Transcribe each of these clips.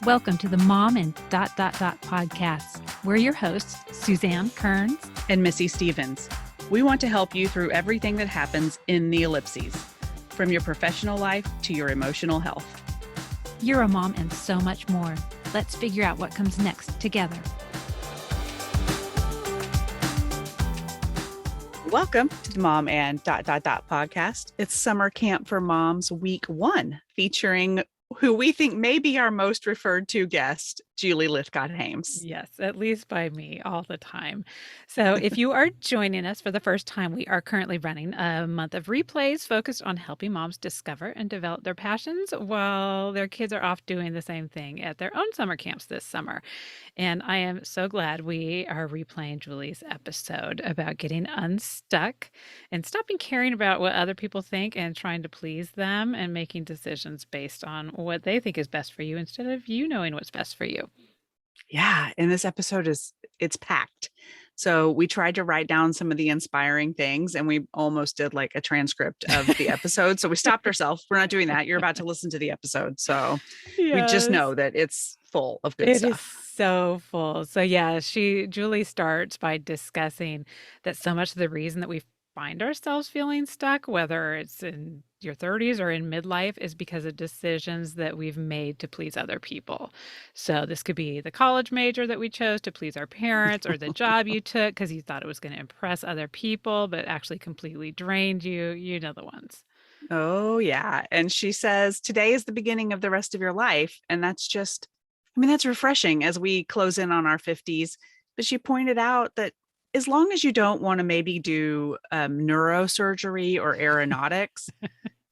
Welcome to the Mom and podcast. We're your hosts, Suzanne Kearns and Missy Stevens. We want to help you through everything that happens in the ellipses, from your professional life to your emotional health. You're a mom and so much more. Let's figure out what comes next together. Welcome to the Mom and podcast. It's Summer Camp for Moms Week 1, featuring who we think may be our most referred to guest, Julie Lythcott-Haims. Yes, at least by me all the time. So if you are joining us for the first time, we are currently running a month of replays focused on helping moms discover and develop their passions while their kids are off doing the same thing at their own summer camps this summer. And I am so glad we are replaying Julie's episode about getting unstuck and stopping caring about what other people think and trying to please them and making decisions based on what they think is best for you instead of you knowing what's best for you. Yeah, and this episode it's packed. So we tried to write down some of the inspiring things and we almost did like a transcript of the episode. So we stopped ourselves. We're not doing that. You're about to listen to the episode. So We just know that it's full of good stuff. It is so full. So yeah, Julie starts by discussing that so much of the reason that we find ourselves feeling stuck, whether it's in your 30s or in midlife, is because of decisions that we've made to please other people. So this could be the college major that we chose to please our parents, or the job you took because you thought it was going to impress other people, but actually completely drained you. You know the ones. Oh, yeah. And she says, today is the beginning of the rest of your life. And that's that's refreshing as we close in on our 50s. But she pointed out that as long as you don't want to maybe do neurosurgery or aeronautics,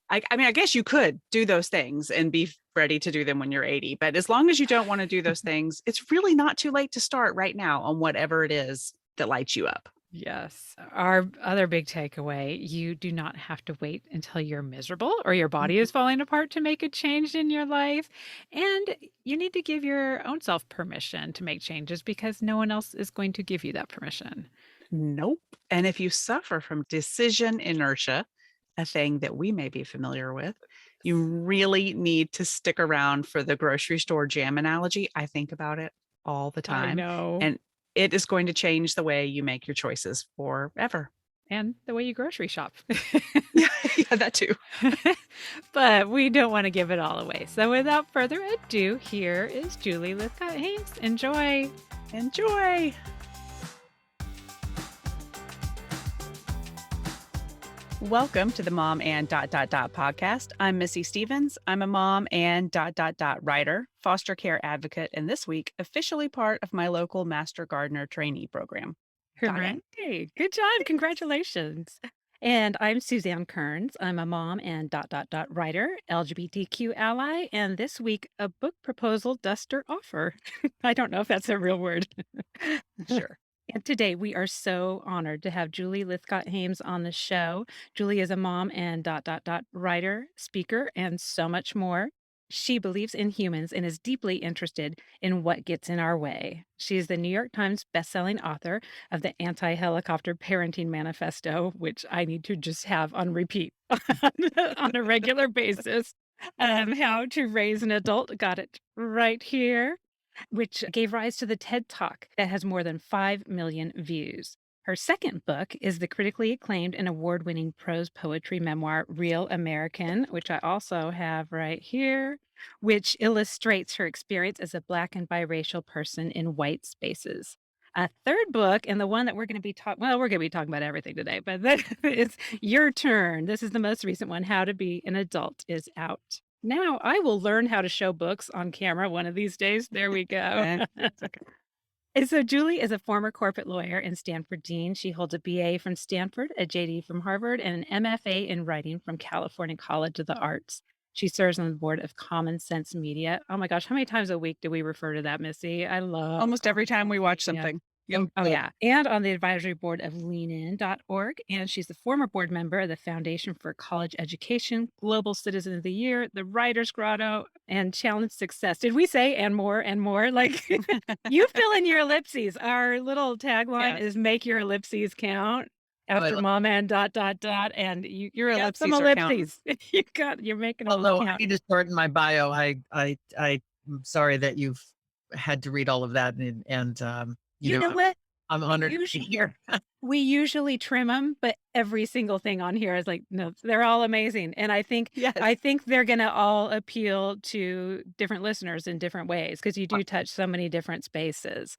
I guess you could do those things and be ready to do them when you're 80. But as long as you don't want to do those things, it's really not too late to start right now on whatever it is that lights you up. Yes. Our other big takeaway, you do not have to wait until you're miserable or your body is falling apart to make a change in your life. And you need to give your own self permission to make changes because no one else is going to give you that permission. Nope. And if you suffer from decision inertia, a thing that we may be familiar with, you really need to stick around for the grocery store jam analogy. I think about it all the time. I know. And it is going to change the way you make your choices forever. And the way you grocery shop. yeah, that too. But we don't want to give it all away. So without further ado, here is Julie Lythcott-Haims. Enjoy. Enjoy. Welcome to the Mom and podcast. I'm Missy Stevens. I'm a mom and writer, foster care advocate, and this week, officially part of my local Master Gardener trainee program. Hooray. Good job. Congratulations. And I'm Suzanne Kearns. I'm a mom and writer, LGBTQ ally, and this week, a book proposal duster offer. I don't know if that's a real word. Sure. And today we are so honored to have Julie Lythcott-Haims on the show. Julie is a mom and writer, speaker, and so much more. She believes in humans and is deeply interested in what gets in our way. She is the New York Times bestselling author of the Anti-Helicopter Parenting Manifesto, which I need to just have on repeat on a regular basis. How to Raise an Adult, got it right here, which gave rise to the TED Talk that has more than 5 million views. Her second book is the critically acclaimed and award-winning prose poetry memoir, Real American, which I also have right here, which illustrates her experience as a Black and biracial person in white spaces. A third book, and the one that we're going to be talking about everything today, but that is Your Turn. This is the most recent one, How to Be an Adult, is out. Now I will learn how to show books on camera one of these days. There we go. Okay. And so Julie is a former corporate lawyer and Stanford dean. She holds a BA from Stanford, a JD from Harvard, and an MFA in writing from California College of the Arts. She serves on the board of Common Sense Media. Oh my gosh, how many times a week do we refer to that, Missy? I love almost every time we watch something. Yeah. Oh, yeah. And on the advisory board of leanin.org. And she's the former board member of the Foundation for College Education, Global Citizen of the Year, the Writer's Grotto, and Challenge Success. Did we say and more and more? Like you fill in your ellipses. Our little tagline is make your ellipses count. After mom and ... and you're ellipses. Some ellipses. You're making them Although count. I need to start in my bio, I I'm sorry that you've had to read all of that, and You know what? I'm We honored to be usually here. we usually trim them, but every single thing on here is like, no, they're all amazing, and I Yes. think they're gonna all appeal to different listeners in different ways because you do touch so many different spaces.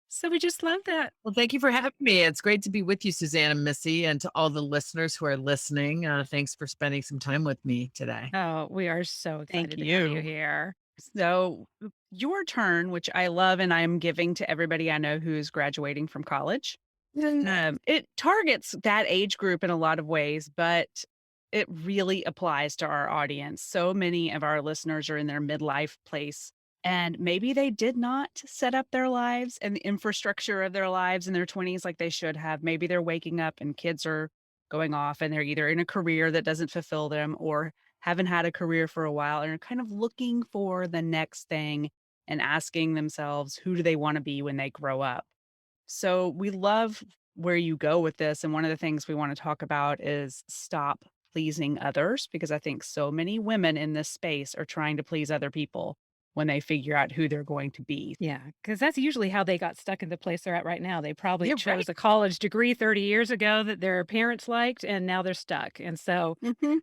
So we just love that. Well, thank you for having me. It's great to be with you, Suzanne and Missy, and to all the listeners who are listening. Thanks for spending some time with me today. Oh, we are so Thank excited to have you you. here. So, your turn, which I love and I'm giving to everybody I know who's graduating from college. It targets that age group in a lot of ways, but it really applies to our audience. So many of our listeners are in their midlife place, and maybe they did not set up their lives and the infrastructure of their lives in their 20s like they should have. Maybe they're waking up and kids are going off and they're either in a career that doesn't fulfill them or haven't had a career for a while and are kind of looking for the next thing and asking themselves, who do they want to be when they grow up? So we love where you go with this. And one of the things we want to talk about is stop pleasing others, because I think so many women in this space are trying to please other people when they figure out who they're going to be. Yeah, because that's usually how they got stuck in the place they're at right now. They probably You're right. chose a college degree 30 years ago that their parents liked, and now they're stuck, and so Hmm.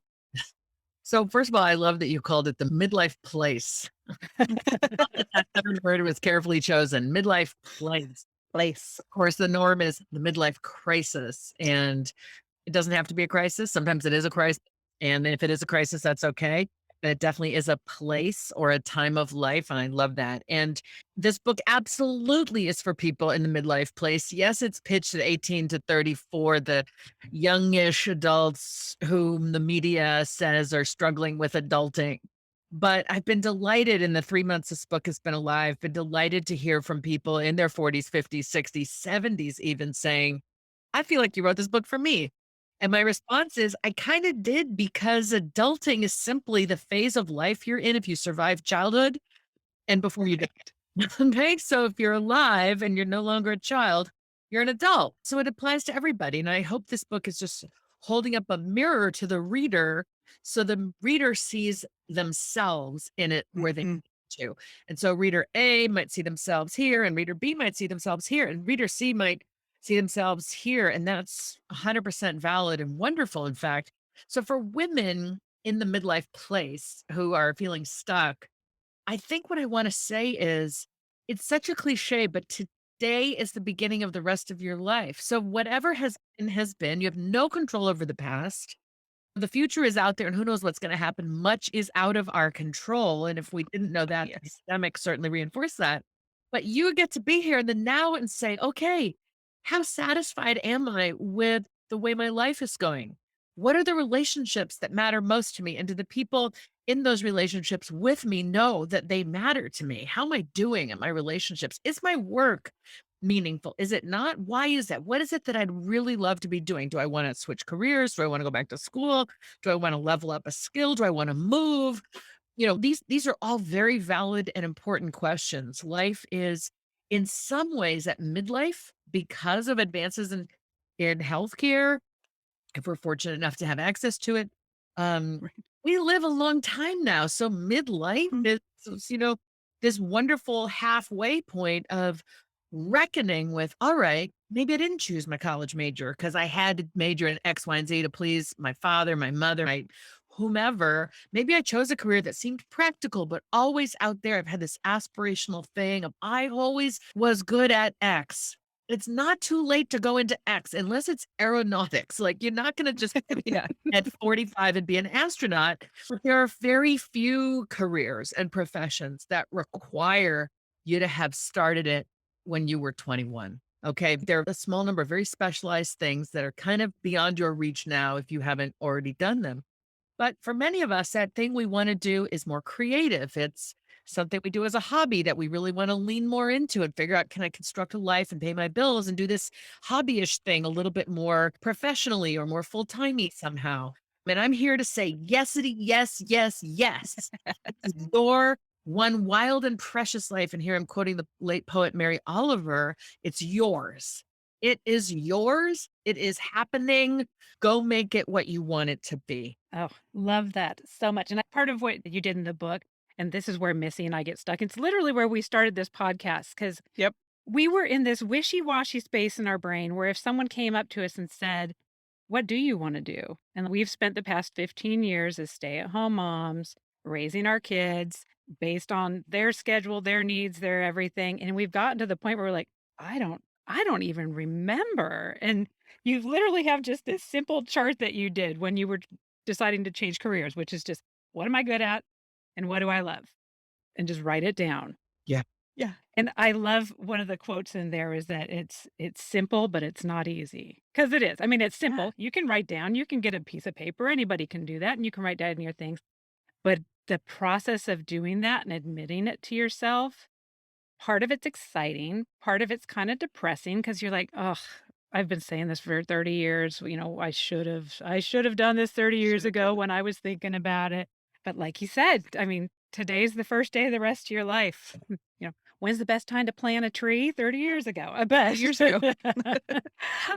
So, first of all, I love that you called it the midlife place. That word was carefully chosen. Midlife place. Place. Of course, the norm is the midlife crisis, and it doesn't have to be a crisis. Sometimes it is a crisis. And if it is a crisis, that's okay. But it definitely is a place or a time of life. And I love that. And this book absolutely is for people in the midlife place. Yes, it's pitched at 18 to 34, the youngish adults whom the media says are struggling with adulting. But I've been delighted in the 3 months this book has been alive, been delighted to hear from people in their 40s, 50s, 60s, 70s, even saying, I feel like you wrote this book for me. And my response is, I kind of did because adulting is simply the phase of life you're in if you survive childhood and before you die. Right. Okay. So if you're alive and you're no longer a child, you're an adult. So it applies to everybody. And I hope this book is just holding up a mirror to the reader so the reader sees themselves in it where they Hmm. need to. And so reader A might see themselves here, and reader B might see themselves here, and reader C might see themselves here. And that's 100% valid and wonderful, in fact. So for women in the midlife place who are feeling stuck, I think what I wanna say is, it's such a cliche, but today is the beginning of the rest of your life. So whatever has been. You have no control over the past. The future is out there, and who knows what's gonna happen. Much is out of our control, and if we didn't know that, the Yes. pandemic certainly reinforced that. But you get to be here in the now and say, "Okay, how satisfied am I with the way my life is going? What are the relationships that matter most to me? And do the people in those relationships with me know that they matter to me? How am I doing in my relationships? Is my work meaningful? Is it not? Why is that? What is it that I'd really love to be doing? Do I want to switch careers? Do I want to go back to school? Do I want to level up a skill? Do I want to move? These are all very valid and important questions. Life is in some ways at midlife because of advances in healthcare, if we're fortunate enough to have access to it. Um, Right. we live a long time now. So midlife Mhm. is this wonderful halfway point of reckoning with, all right, maybe I didn't choose my college major because I had to major in X, Y, and Z to please my father, my mother, my whomever. Maybe I chose a career that seemed practical, but always out there. I've had this aspirational thing of I always was good at X. It's not too late to go into X unless it's aeronautics. Like, you're not gonna just Yeah. at 45 and be an astronaut, but there are very few careers and professions that require you to have started it when you were 21. Okay? There are a small number of very specialized things that are kind of beyond your reach now if you haven't already done them. But for many of us, that thing we want to do is more creative. It's something we do as a hobby that we really want to lean more into and figure out, can I construct a life and pay my bills and do this hobbyish thing a little bit more professionally or more full timey somehow? And I'm here to say yesity, yes, yes, yes. It's your one wild and precious life. And here I'm quoting the late poet Mary Oliver. It's yours. It is yours. It is happening. Go make it what you want it to be. Oh, love that so much, and part of what you did in the book and this is where Missy and I get stuck. It's literally where we started this podcast because Yep. we were in this wishy-washy space in our brain where if someone came up to us and said, "What do you wanna do?" And we've spent the past 15 years as stay-at-home moms, raising our kids based on their schedule, their needs, their everything, and we've gotten to the point where we're like, I don't even remember." And you literally have just this simple chart that you did when you were deciding to change careers, which is just, "What am I good at, and what do I love?" And just write it down. Yeah. Yeah. And I love one of the quotes in there is that it's simple, but it's not easy. Because it is. I mean, it's Yeah. simple. You can write down, you can get a piece of paper, anybody can do that, and you can write down your things. But the process of doing that and admitting it to yourself, part of it's exciting, part of it's kinda depressing because 'cause you're like, "Ugh, I've been saying this for 30 years, I should have done this 30 years Should have done ago it. when I was thinking about it." But like you said, I mean, today's the first day of the rest of your life. You know, when's the best time to plant a tree? 30 years ago, I bet. Years ago.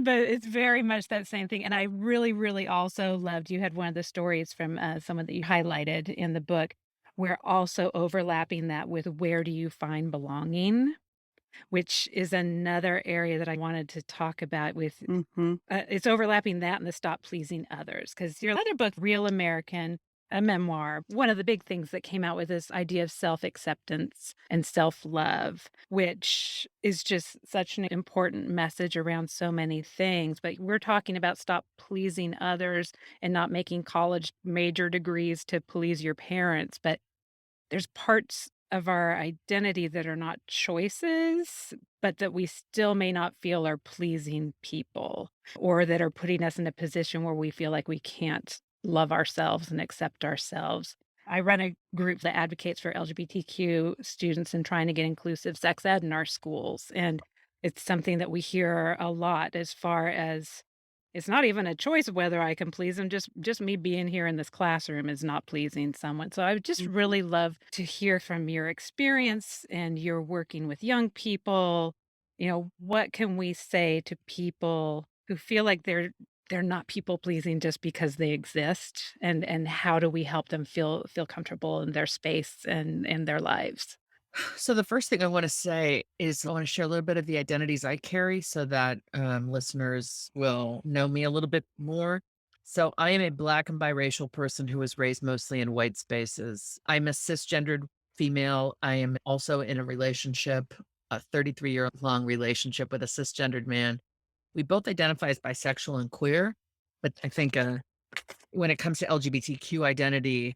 But it's very much that same thing, and I really, really also loved you had one of the stories from, someone that you highlighted in the book, where also overlapping that with where do you find belonging? Which is another area that I wanted to talk about with Mhm. it's overlapping that and the stop pleasing others. Because your other book, Real American, a memoir, one of the big things that came out with this idea of self-acceptance and self-love, which is just such an important message around so many things, but we're talking about stop pleasing others and not making college major degrees to please your parents, but there's parts of our identity that are not choices, but that we still may not feel are pleasing people or that are putting us in a position where we feel like we can't love ourselves and accept ourselves. I run a group that advocates for LGBTQ students and trying to get inclusive sex ed in our schools. And it's something that we hear a lot as far as it's not even a choice of whether I can please them, just me being here in this classroom is not pleasing someone. So I would just Mhm. really love to hear from your experience and you're working with young people. You know, what can we say to people who feel like they're not people pleasing just because they exist and how do we help them feel comfortable in their space and in their lives? So the first thing I want to say is I want to share a little bit of the identities I carry so that listeners will know me a little bit more. So I am a Black and biracial person who was raised mostly in white spaces. I'm a cisgendered female. I am also in a relationship, a 33-year long relationship with a cisgendered man. We both identify as bisexual and queer, but I think when it comes to LGBTQ identity,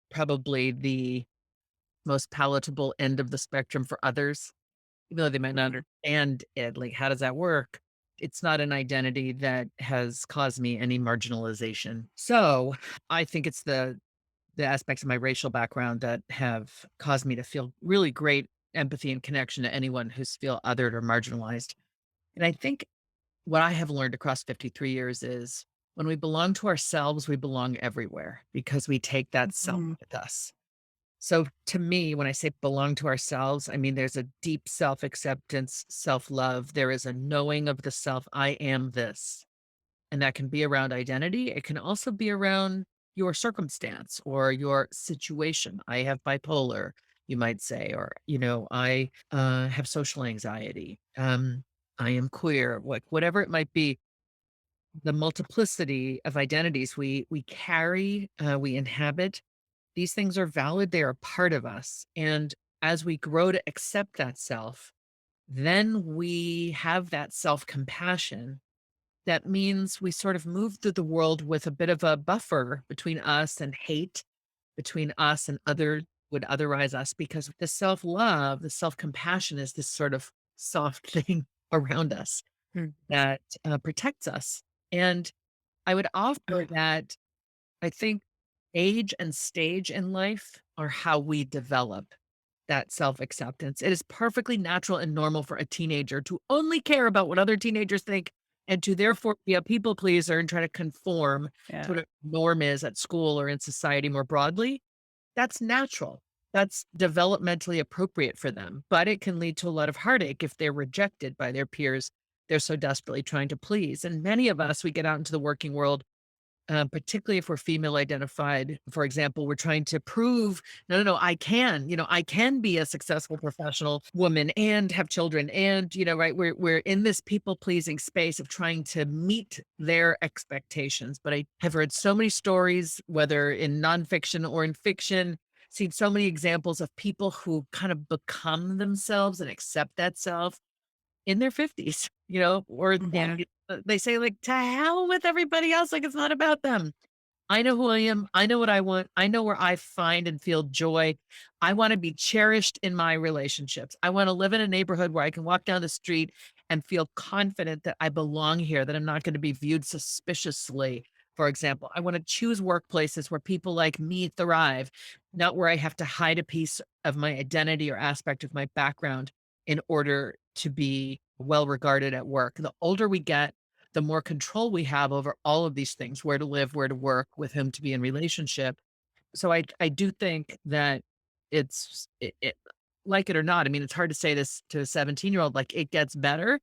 probably the most palatable end of the spectrum for others, even though they might not Mhm. understand it. Like, how does that work? It's not an identity that has caused me any marginalization. So I think it's the aspects of my racial background that have caused me to feel really great empathy and connection to anyone who's feel othered or marginalized. And I think what I have learned across 53 years is when we belong to ourselves, we belong everywhere because we take that self Mhm. with us. So to me, when I say belong to ourselves, I mean there's a deep self acceptance, self love. There is a knowing of the self. I am this. And that can be around identity. It can also be around your circumstance or your situation. I have bipolar, you might say, or, I have social anxiety. I am queer, whatever it might be. The multiplicity of identities we carry, we inhabit, these things are valid, they are a part of us, and as we grow to accept that self, then we have that self-compassion. That means we sort of move through the world with a bit of a buffer between us and hate, between us and other would otherize us, because the self-love, the self-compassion is this sort of soft thing around us Mm. that, protects us, and I would offer that I think age and stage in life are how we develop that self acceptance. It is perfectly natural and normal for a teenager to only care about what other teenagers think and to therefore be a people pleaser and try to conform to Yeah. what a norm is at school or in society more broadly. That's natural. That's developmentally appropriate for them, but it can lead to a lot of heartache if they're rejected by their peers they're so desperately trying to please. And many of us, we get out into the working world particularly if we're female identified. For example, we're trying to prove, no, no, no, I can be a successful professional woman and have children. And, right, we're in this people pleasing space of trying to meet their expectations. But I have heard so many stories, whether in nonfiction or in fiction, seen so many examples of people who kind of become themselves and accept that self in their 50s, or Yeah. they say, like, to hell with everybody else. Like, it's not about them. I know who I am. I know what I want. I know where I find and feel joy. I want to be cherished in my relationships. I want to live in a neighborhood where I can walk down the street and feel confident that I belong here, that I'm not going to be viewed suspiciously. For example, I want to choose workplaces where people like me thrive, not where I have to hide a piece of my identity or aspect of my background in order to be well regarded at work. The older we get, the more control we have over all of these things, where to live, where to work, with whom to be in relationship. So I do think that like it or not. I mean, it's hard to say this to a 17-year-old, like, it gets better.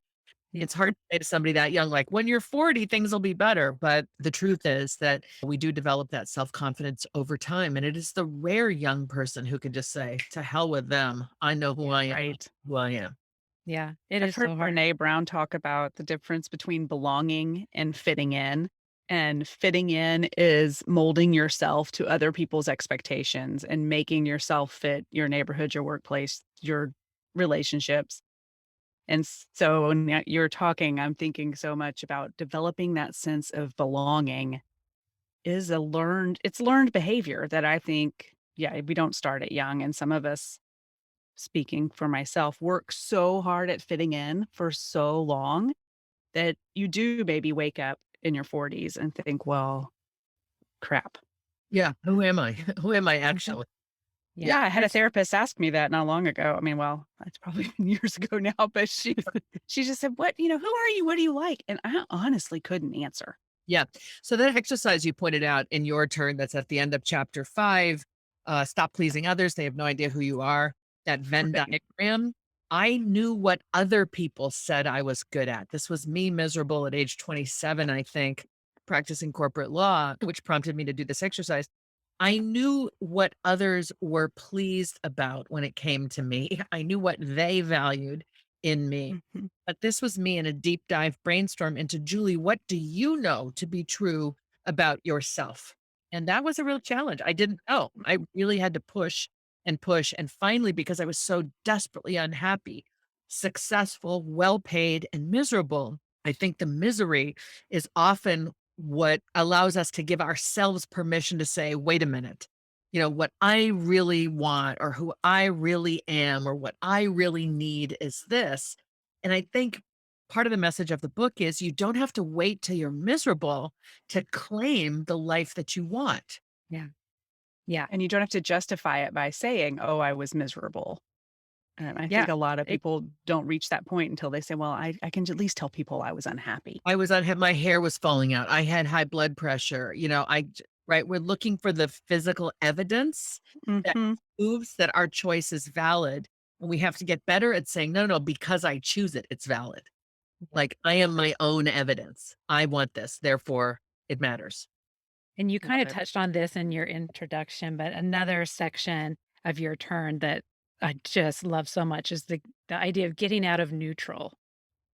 Yeah. It's hard to say to somebody that young, like, when you're 40, things will be better. But the truth is that we do develop that self-confidence over time. And it is the rare young person who can just say, to hell with them. I know who I am, Right. who I am. Yeah. It I've is heard so hard. Brene Brown talk about the difference between belonging and fitting in. And fitting in is molding yourself to other people's expectations and making yourself fit your neighborhood, your workplace, your relationships. And so when you're talking, I'm thinking so much about developing that sense of belonging is it's learned behavior that I think, yeah, we don't start it young. And some of us, speaking for myself, work so hard at fitting in for so long that you do maybe wake up in your 40s and think, well, crap. Yeah. Who am I? Who am I Mhm. actually? Yeah. Yeah. Yeah, I had a therapist ask me that not long ago. I mean, well, that's probably been years ago now, but she just said, "What, who are you? What do you like?" And I honestly couldn't answer. Yeah. So that exercise you pointed out in your turn, that's at the end of chapter 5, stop pleasing others. They have no idea who you are. That Venn Right. diagram. I knew what other people said I was good at. This was me miserable at age 27, I think, practicing corporate law, which prompted me to do this exercise. I knew what others were pleased about when it came to me. I knew what they valued in me. Mhm. But this was me in a deep dive brainstorm into, Julie, what do you know to be true about yourself? And that was a real challenge. I didn't know. I really had to push and push. And finally, because I was so desperately unhappy, successful, well paid, and miserable, I think the misery is often what allows us to give ourselves permission to say, wait a minute, what I really want, or who I really am, or what I really need is this. And I think part of the message of the book is you don't have to wait till you're miserable to claim the life that you want. Yeah. Yeah. And you don't have to justify it by saying, "Oh, I was miserable." I Yeah. think a lot of It people don't reach that point until they say, "Well, I can at least tell people I was unhappy." I was on my hair was falling out. I had high blood pressure. Right. We're looking for the physical evidence that Mhm. proves that our choice is valid. And we have to get better at saying, no, no, because I choose it, it's valid. Yeah. Like, I am my own evidence. I want this, therefore it matters. And you kind Love of it. touched on this in your introduction, but another section of your turn that I just love so much is the idea of getting out of neutral.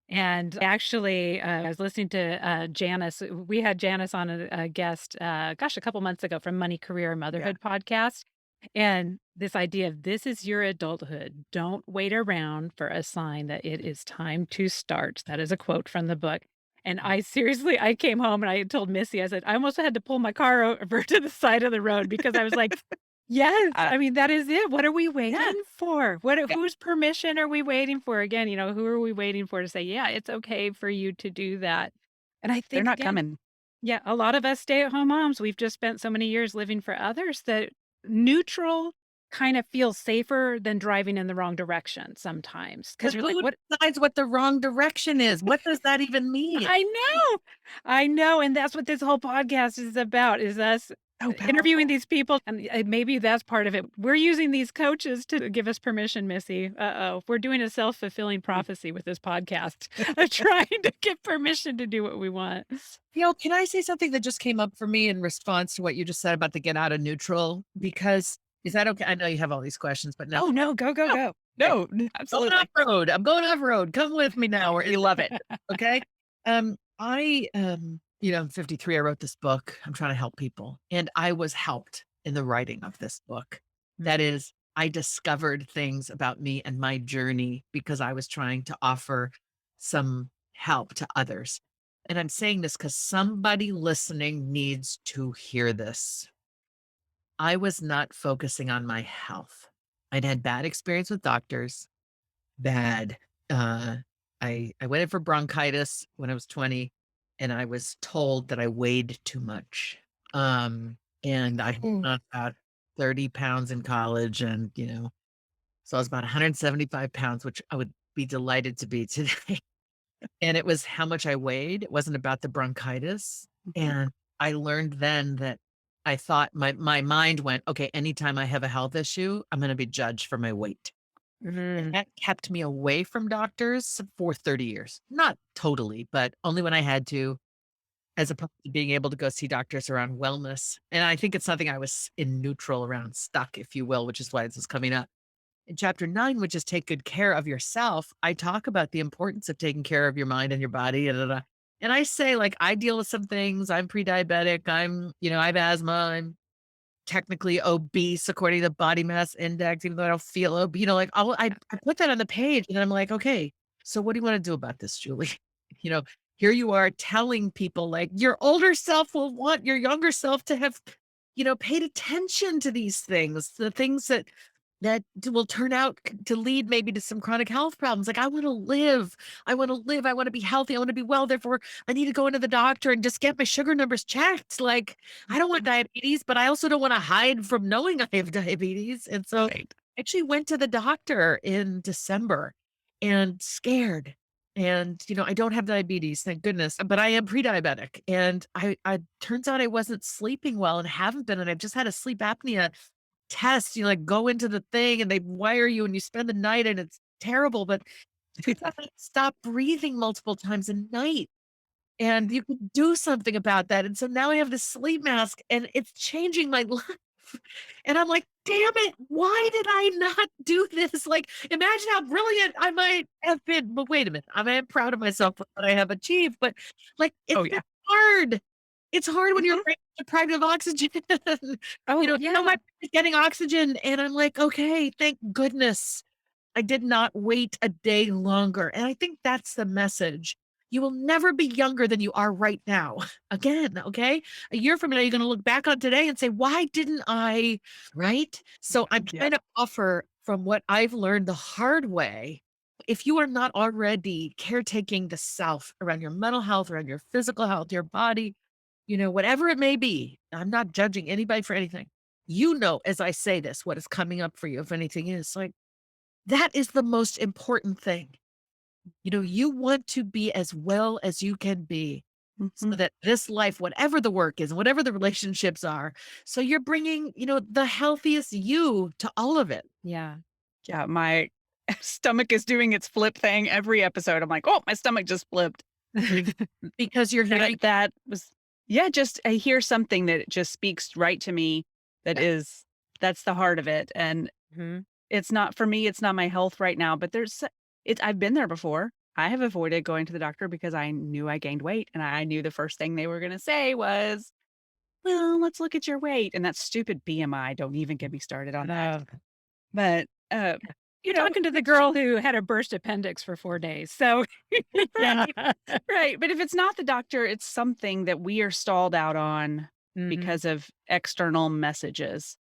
And actually, I was listening to Janice. We had Janice on a guest, gosh, a couple months ago from Money, Career, and Yeah. Motherhood podcast. And this idea of this is your adulthood. Don't wait around for a sign that it is time to start. That is a quote from the book. And I seriously, I came home and I told Missy, I said, I almost had to pull my car over to the side of the road because I was like, yes, Uh, I mean, that is it. What are we yeah, waiting for? yeah, Whose permission are we waiting for? Again, who are we waiting for to say, yeah, it's okay for you to do that? And I they're think, not again, coming. yeah, a lot of us stay-at-home moms, we've just spent so many years living for others that neutral kind of feels safer than driving in the wrong direction sometimes. Because 'cause But you're like, who "What?" decides what the wrong direction is? What does that even mean? I know, and that's what this whole podcast is about, is us Oh, interviewing powerful. these people, and maybe that's part of it. We're using these coaches to give us permission, Missy. Uh-oh. We're doing a self-fulfilling prophecy with this podcast of trying to get permission to do what we want. Can I say something that just came up for me in response to what you just said about the get out of neutral? Because is that okay? I know you have all these questions, but no. Oh, no. Go, go, No. go. Okay. No, Going off absolutely. road. I'm going off road. Come with me now. We love it. Okay. I'm 53. I wrote this book. I'm trying to help people. And I was helped in the writing of this book. That is, I discovered things about me and my journey because I was trying to offer some help to others. And I'm saying this because somebody listening needs to hear this. I was not focusing on my health. I'd had bad experience with doctors, bad. Uh, I went in for bronchitis when I was 20, and I was told that I weighed too much. And I had Mm. on about 30 pounds in college, and so I was about 175 pounds, which I would be delighted to be today. And it was how much I weighed. It wasn't about the bronchitis. Mhm. And I learned then that I thought my mind went, okay, anytime I have a health issue, I'm going to be judged for my weight. And Mhm. that kept me away from doctors for 30 years. Not totally, but only when I had to, as opposed to being able to go see doctors around wellness. And I think it's something I was in neutral around, stuck, if you will, which is why this is coming up. In chapter 9, which is take good care of yourself, I talk about the importance of taking care of your mind and your body. And I say, like, I deal with some things. I'm pre-diabetic. I have asthma. I'm technically obese according to the body mass index, even though I don't feel like I put that on the page and I'm like, okay, so what do you want to do about this, Julie? You know, here you are telling people like your older self will want your younger self to have, paid attention to these things, the things that will turn out to lead maybe to some chronic health problems. Like, I want to live. I want to live. I want to be healthy. I want to be well. Therefore, I need to go into the doctor and just get my sugar numbers checked. Like, I don't want diabetes, but I also don't want to hide from knowing I have diabetes. And so Right. I actually went to the doctor in December and scared. And, I don't have diabetes, thank goodness, but I am pre-diabetic. And I turns out I wasn't sleeping well and haven't been. And I've just had a sleep apnea test. You like go into the thing and they wire you and you spend the night and it's terrible. But turns out I stop breathing multiple times a night. And you could do something about that, and so now I have this sleep mask, and it's changing my life, and I'm like, "Damn it, why did I not do this?" Like, imagine how brilliant I might have been, but wait a minute, I am proud of myself for what I have achieved, but, like, Oh, it's yeah. just hard. It's hard when your Mhm. brain's deprived of oxygen. Oh, My yeah. brain's getting oxygen, and I'm like, "Okay, thank goodness." I did not wait a day longer, and I think that's the message. You will never be younger than you are right now. Again, okay? A year from now, you're gonna look back on today and say, "Why didn't I?" Right? So I'm Yeah. trying to offer from what I've learned the hard way. If you are not already caretaking the self around your mental health, around your physical health, your body, whatever it may be, I'm not judging anybody for anything. As I say this, what is coming up for you, if anything is. Like, that is the most important thing. You want to be as well as you can be so Mhm. that this life, whatever the work is, whatever the relationships are, so you're bringing, the healthiest you to all of it. Yeah. Yeah, my stomach is doing its flip thing every episode. I'm like, "Oh, my stomach just flipped." Because you're hearing, That was yeah, just I hear something that just speaks right to me that yeah, is that's the heart of it, and Mhm. it's not for me, it's not my health right now, but I've been there before. I have avoided going to the doctor because I knew I gained weight, and I knew the first thing they were gonna say was, "Well, let's look at your weight," and that stupid BMI, don't even get me started on that. Oh, But, you you're know talking to the girl who had a burst appendix for 4 days, so yeah. right, right, but if it's not the doctor, it's something that we are stalled out on Mhm. because of external messages,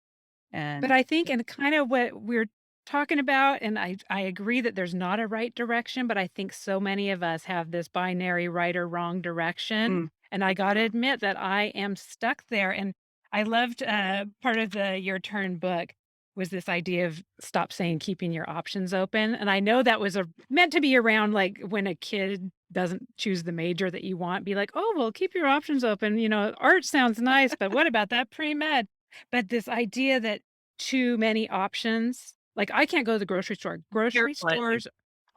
But and I think and kind of what we're talking about, and I agree that there's not a right direction, but I think so many of us have this binary right or wrong direction, mm, and I gotta admit that I am stuck there, and I loved, part of the Your Turn book was this idea of stop saying keeping your options open, and I know that was meant to be around, like, when a kid doesn't choose the major that you want, be like, "Oh, well, keep your options open, art sounds nice, but what about that pre-med?" But this idea that too many options, like, I can't go to the grocery store. Here Grocery slightly. stores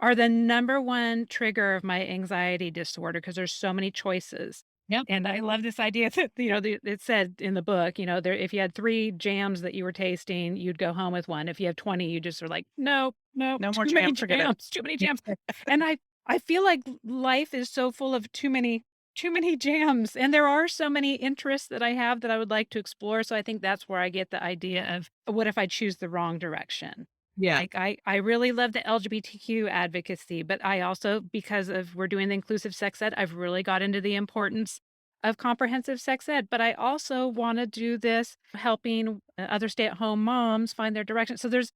are the number 1 trigger of my anxiety disorder because there's so many choices. Yep. And I love this idea that, it said in the book, there if you had 3 jams that you were tasting, you'd go home with 1. If you have 20, you just are like, "Nope, nope, No more too many jam, forget it. jams, too many jams." And I feel like life is so full of too many jams, and there are so many interests that I have that I would like to explore, so I think that's where I get the idea of, what if I choose the wrong direction? Yeah. Like, I really love the LGBTQ advocacy, but I also, because of we're doing the inclusive sex ed, I've really got into the importance of comprehensive sex ed, but I also wanna do this helping, other stay-at-home moms find their direction. So there's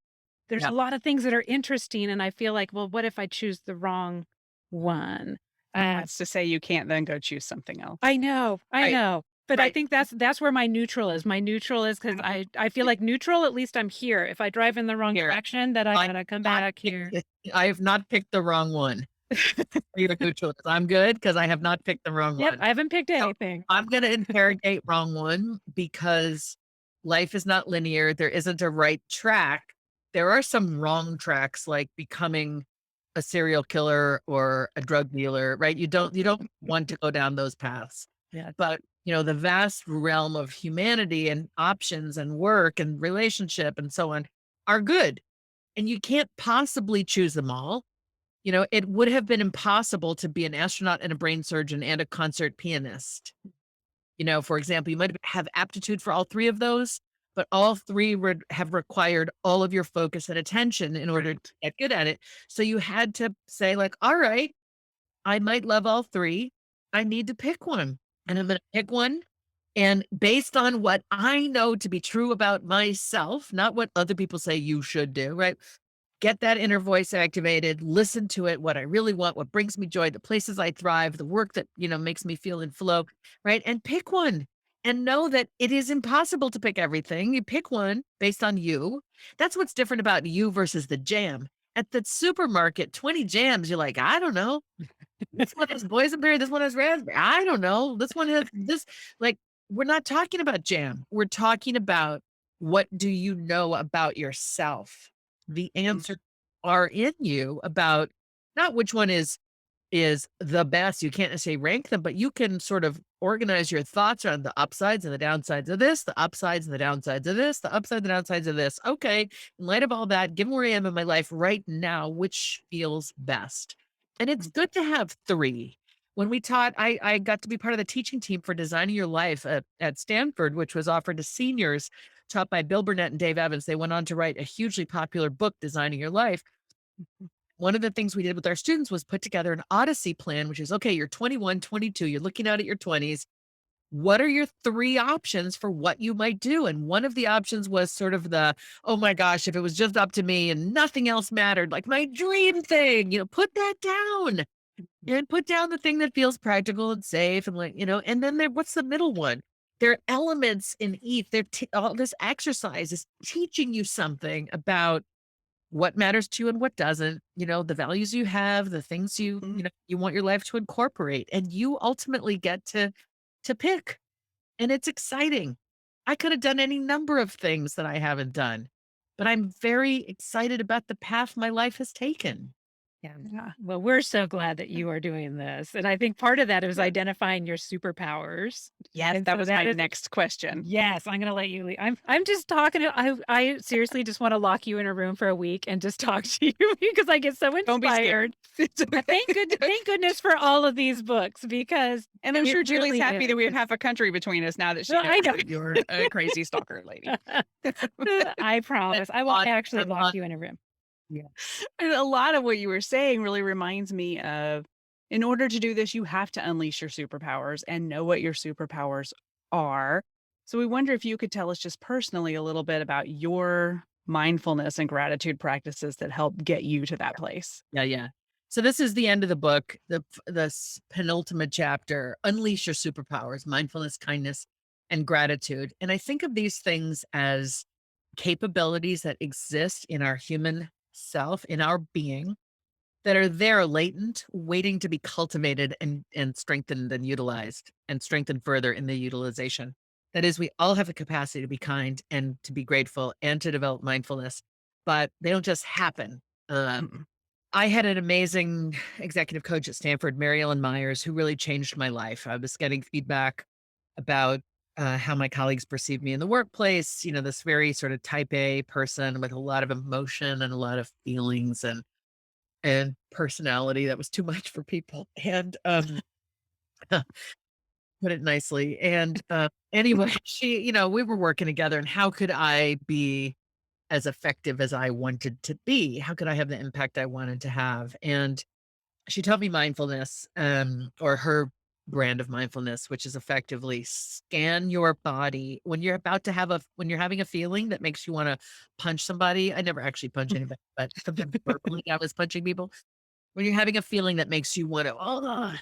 Yeah. a lot of things that are interesting, and I feel like, well, what if I choose the wrong one? Uh, That's to say you can't then go choose something else. I Right. know, but I Right. think that's where my neutral is. My neutral is because I feel like neutral, at least I'm here. If I drive in the wrong Here. direction, then I I gotta come not back picked here. it. I have not picked the wrong one. You're neutral. I'm good because I have not picked the wrong Yep, one. I haven't picked So anything. I'm gonna interrogate wrong one because life is not linear. There isn't a right track. There are some wrong tracks like becoming a serial killer or a drug dealer, right? You don't want to go down those paths. Yeah. But, the vast realm of humanity and options and work and relationship and so on are good. And you can't possibly choose them all. It would have been impossible to be an astronaut and a brain surgeon and a concert pianist. For example, you might have aptitude for all three of those, but all three would have required all of your focus and attention in order to get good at it. So you had to say, like, all right, I might love all three. I need to pick one. And I'm going to pick one. And based on what I know to be true about myself, not what other people say you should do, right? Get that inner voice activated, listen to it, what I really want, what brings me joy, the places I thrive, the work that, makes me feel in flow, right? And pick one and know that it is impossible to pick everything. You pick one based on you. That's what's different about you versus the jam. At the supermarket, 20 jams, you're like, I don't know. This one has boysenberry, this one has raspberry. I don't know. This one has this. Like, we're not talking about jam. We're talking about what do you know about yourself? The Mm, answers are in you about not which one is the best. You can't necessarily rank them, but you can sort of organize your thoughts around the upsides and the downsides of this, the upsides and the downsides of this, the upsides and downsides of this. Okay, in light of all that, given where I am in my life right now, which feels best? And it's mm, good to have three. When we taught, I got to be part of the teaching team for Designing Your Life at Stanford, which was offered to seniors, taught by Bill Burnett and Dave Evans. They went on to write a hugely popular book, Designing Your Life. One of the things we did with our students was put together an Odyssey plan, which is okay, you're 21, 22, you're looking out at your 20s. What are your three options for what you might do? And one of the options was sort of the, oh my gosh, if it was just up to me and nothing else mattered, like my dream thing, put that down and put down the thing that feels practical and safe. And like, and then what's the middle one? There are elements in each. All this exercise is teaching you something about what matters to you and what doesn't, the values you have, the things mm. you want your life to incorporate, and you ultimately get to pick. And it's exciting. I could have done any number of things that I haven't done, but I'm very excited about the path my life has taken. Yeah. Yeah. Well, we're so glad that you are doing this, and I think part of that is Yeah. identifying your superpowers, Yes, and that so was my that is next question. yes, I'm gonna let you lead. I'm just talking to I seriously just wanna lock you in a room for a week and just talk to you because I get so Don't be scared. inspired. It's okay. Thank goodness for all of these books because And I'm it sure Julie's really happy is. that we have half a country between us now that she Well, knows I know. that you're a crazy stalker lady. I And promise. I will on actually and lock on. you in a room. Yeah. And a lot of what you were saying really reminds me of, in order to do this, you have to unleash your superpowers and know what your superpowers are. So we wonder if you could tell us just personally a little bit about your mindfulness and gratitude practices that help get you to that place. Yeah, yeah. So this is the end of the book, the penultimate chapter, Unleash Your Superpowers, Mindfulness, Kindness, and Gratitude. And I think of these things as capabilities that exist in our human self, in our being, that are there latent, waiting to be cultivated and strengthened and utilized and strengthened further in the utilization. That is, we all have the capacity to be kind and to be grateful and to develop mindfulness, but they don't just happen. Uh, Mm-mm. I had an amazing executive coach at Stanford, Mary Ellen Myers, who really changed my life. I was getting feedback about how my colleagues perceive me in the workplace. This very sort of type A person with a lot of emotion and a lot of feelings and personality that was too much for people. And put it nicely. And anyway, we were working together, and how could I be as effective as I wanted to be? How could I have the impact I wanted to have? And she taught me mindfulness, or her brand of mindfulness, which is effectively scan your body when you're about to have when you're having a feeling that makes you want to punch somebody. I never actually punch anybody, but sometimes verbally I was punching people. When you're having a feeling that makes you want to, oh,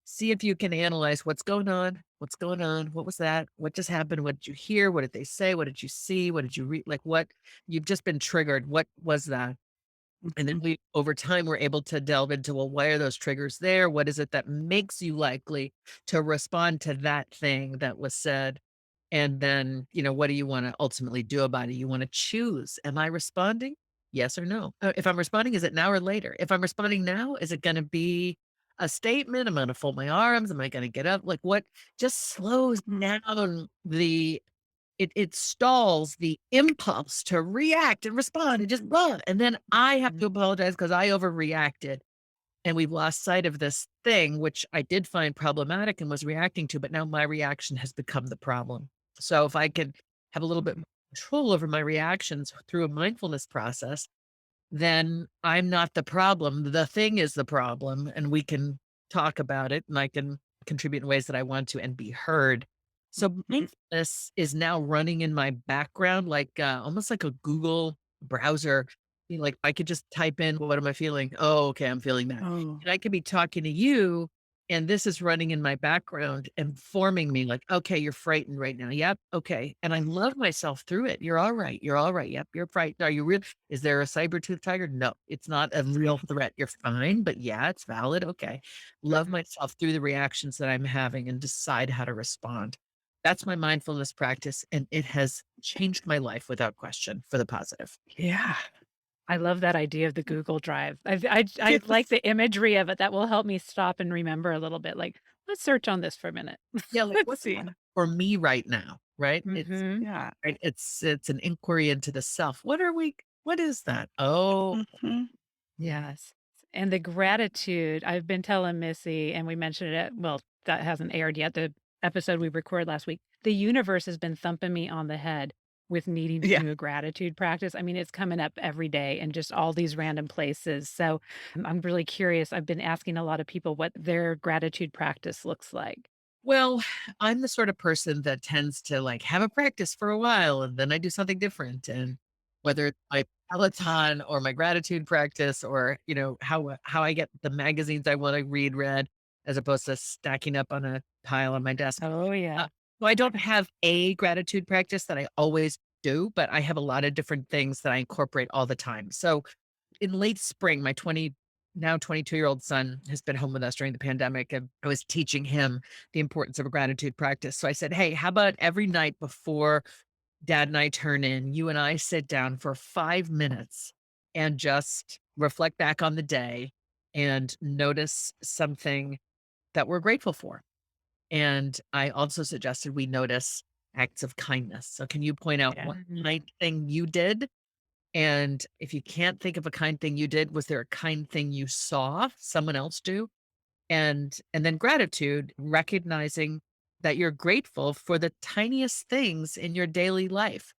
see if you can analyze what's going on. What's going on? What was that? What just happened? What did you hear? What did they say? What did you see? What did you read? Like, what you've just been triggered. What was that? And then Mhm. we, over time, we're able to delve into, well, why are those triggers there? What is it that makes you likely to respond to that thing that was said? And then, what do you want to ultimately do about it? You want to choose. Am I responding? Yes or no? If I'm responding, is it now or later? If I'm responding now, is it going to be a statement? Am I going to fold my arms? Am I going to get up? Like, what just slows down it stalls the impulse to react and respond and just blah, and then I have to apologize because I overreacted, and we've lost sight of this thing, which I did find problematic and was reacting to, but now my reaction has become the problem. So if I can have a little bit more control over my reactions through a mindfulness process, then I'm not the problem. The thing is the problem, and we can talk about it, and I can contribute in ways that I want to and be heard. So Mhm. mindfulness is now running in my background, like almost like a Google browser. Like I could just type in, what am I feeling? Oh, okay, I'm feeling that. Oh. And I could be talking to you, and this is running in my background and forming me like, okay, you're frightened right now. Yep. Okay. And I love myself through it. You're all right. You're all right. Yep. You're frightened. Are you real? Is there a saber-tooth tiger? No, it's not a real threat. You're fine, but yeah, it's valid. Okay. Love myself through the reactions that I'm having and decide how to respond. That's my mindfulness practice, and it has changed my life without question for the positive. Yeah. I love that idea of the Google Drive. I like Yes. the imagery of it. That will help me stop and remember a little bit, like, "Let's search on this for a minute. Yeah, like Let's what's see." for me right now, right? It's Mhm. Yeah. right. It's an inquiry into the self. What is that? Oh, Mhm. Yes. And the gratitude, I've been telling Missy, and we mentioned it, well, that hasn't aired yet, the episode we recorded last week. The universe has been thumping me on the head with needing to Yeah. do a gratitude practice. I mean, it's coming up every day in just all these random places. So I'm really curious. I've been asking a lot of people what their gratitude practice looks like. well, I'm the sort of person that tends to like have a practice for a while and then I do something different. And whether it's my Peloton or my gratitude practice or, how I get the magazines I want to read as opposed to stacking up on a pile on my desk. Oh, Uh, yeah. so I don't have a gratitude practice that I always do, but I have a lot of different things that I incorporate all the time. So in late spring, my 22-year-old son has been home with us during the pandemic, and I was teaching him the importance of a gratitude practice. So I said, hey, how about every night before dad and I turn in, you and I sit down for 5 minutes and just reflect back on the day and notice something that we're grateful for. And I also suggested we notice acts of kindness. So can you point out Yeah. one kind thing you did, and if you can't think of a kind thing you did, was there a kind thing you saw someone else do? And then gratitude, recognizing that you're grateful for the tiniest things in your daily life.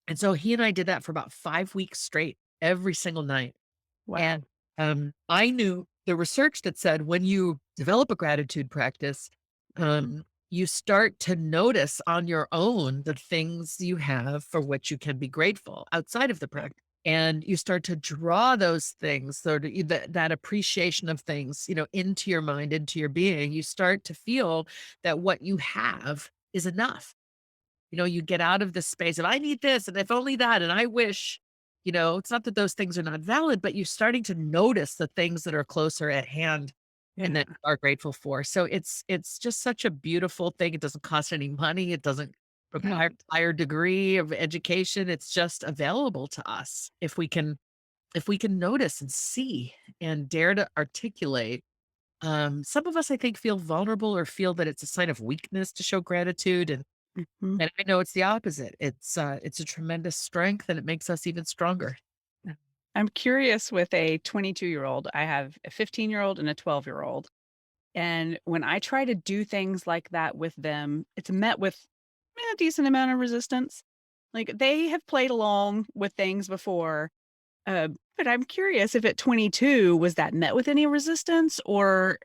And so he and I did that for about 5 weeks straight, every single night. Wow. And I knew the research that said when you develop a gratitude practice, you start to notice on your own the things you have for which you can be grateful outside of the Yeah. practice. And you start to draw those things, sort of that appreciation of things, into your mind, into your being. You start to feel that what you have is enough. You get out of the space of I need this and if only that and I wish. It's not that those things are not valid, but you're starting to notice the things that are closer at hand and Yeah. that you are grateful for. So it's just such a beautiful thing. It doesn't cost any money. It doesn't No. require a higher degree of education. It's just available to us if we can notice and see and dare to articulate. Some of us, I think, feel vulnerable or feel that it's a sign of weakness to show gratitude, and Mhm. and I know it's the opposite. It's a tremendous strength, and it makes us even stronger. I'm curious with a 22-year-old. I have a 15-year-old and a 12-year-old. And when I try to do things like that with them, it's met with a decent amount of resistance. Like they have played along with things before. Uh, but I'm curious if at 22, was that met with any resistance or,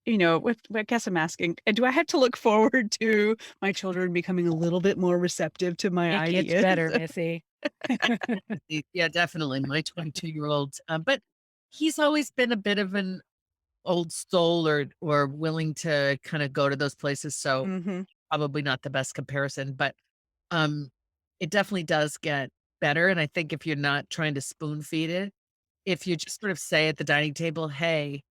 I guess I'm asking, do I have to look forward to my children becoming a little bit more receptive to my It gets ideas? better, Missy. Yeah, definitely. My 22-year-old, but he's always been a bit of an old soul or willing to kind of go to those places. So Mhm. probably not the best comparison, but um, it definitely does get better. And I think if you're not trying to spoon feed it, if you just sort of say at the dining table, "Hey,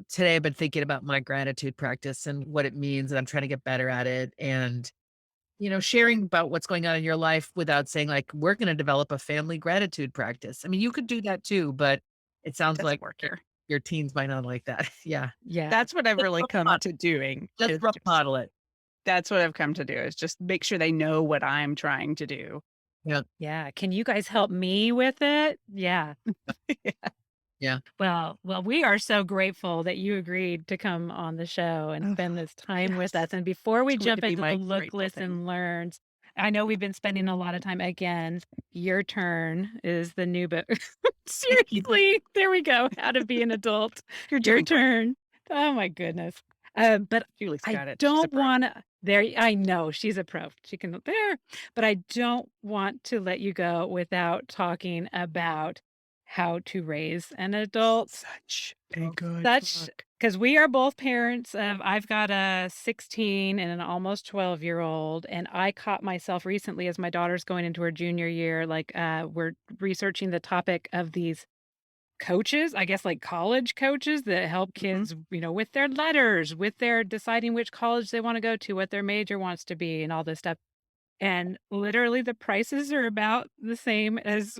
today I've been thinking about my gratitude practice and what it means, and I'm trying to get better at it," and sharing about what's going on in your life without saying like, "We're going to develop a family gratitude practice." I mean, you could do that too, but it sounds Doesn't like work your here. your teens might not like that. Yeah, Yeah. That's what I've just really role come mod- to doing just is role just model it. that's what I've come to do is just make sure they know what I'm trying to do. Yeah, Yeah. Can you guys help me with it? Yeah. Yeah. yeah. Well, we are so grateful that you agreed to come on the show and Oh, spend this time with yes. us. And before we It's going jump to be into the my look, grateful thing. listen, learns, I know we've been spending a lot of time again. Your turn is the new book. Seriously, there we go. How to be an adult. You're Your doing great. turn. Oh my goodness. But Julie's I got it. She's a don't pro. want to. There, I know she's a pro. She can there, but I don't want to let you go without talking about how to raise an adult. Such a good Such book. because we are both parents of I've got a 16 and an almost 12-year-old, and I caught myself recently as my daughter's going into her junior year, like, we're researching the topic of these coaches, I guess, like, college coaches that help Mhm. kids, with their letters, with their deciding which college they wanna go to, what their major wants to be, and all this stuff, and literally the prices are about the same as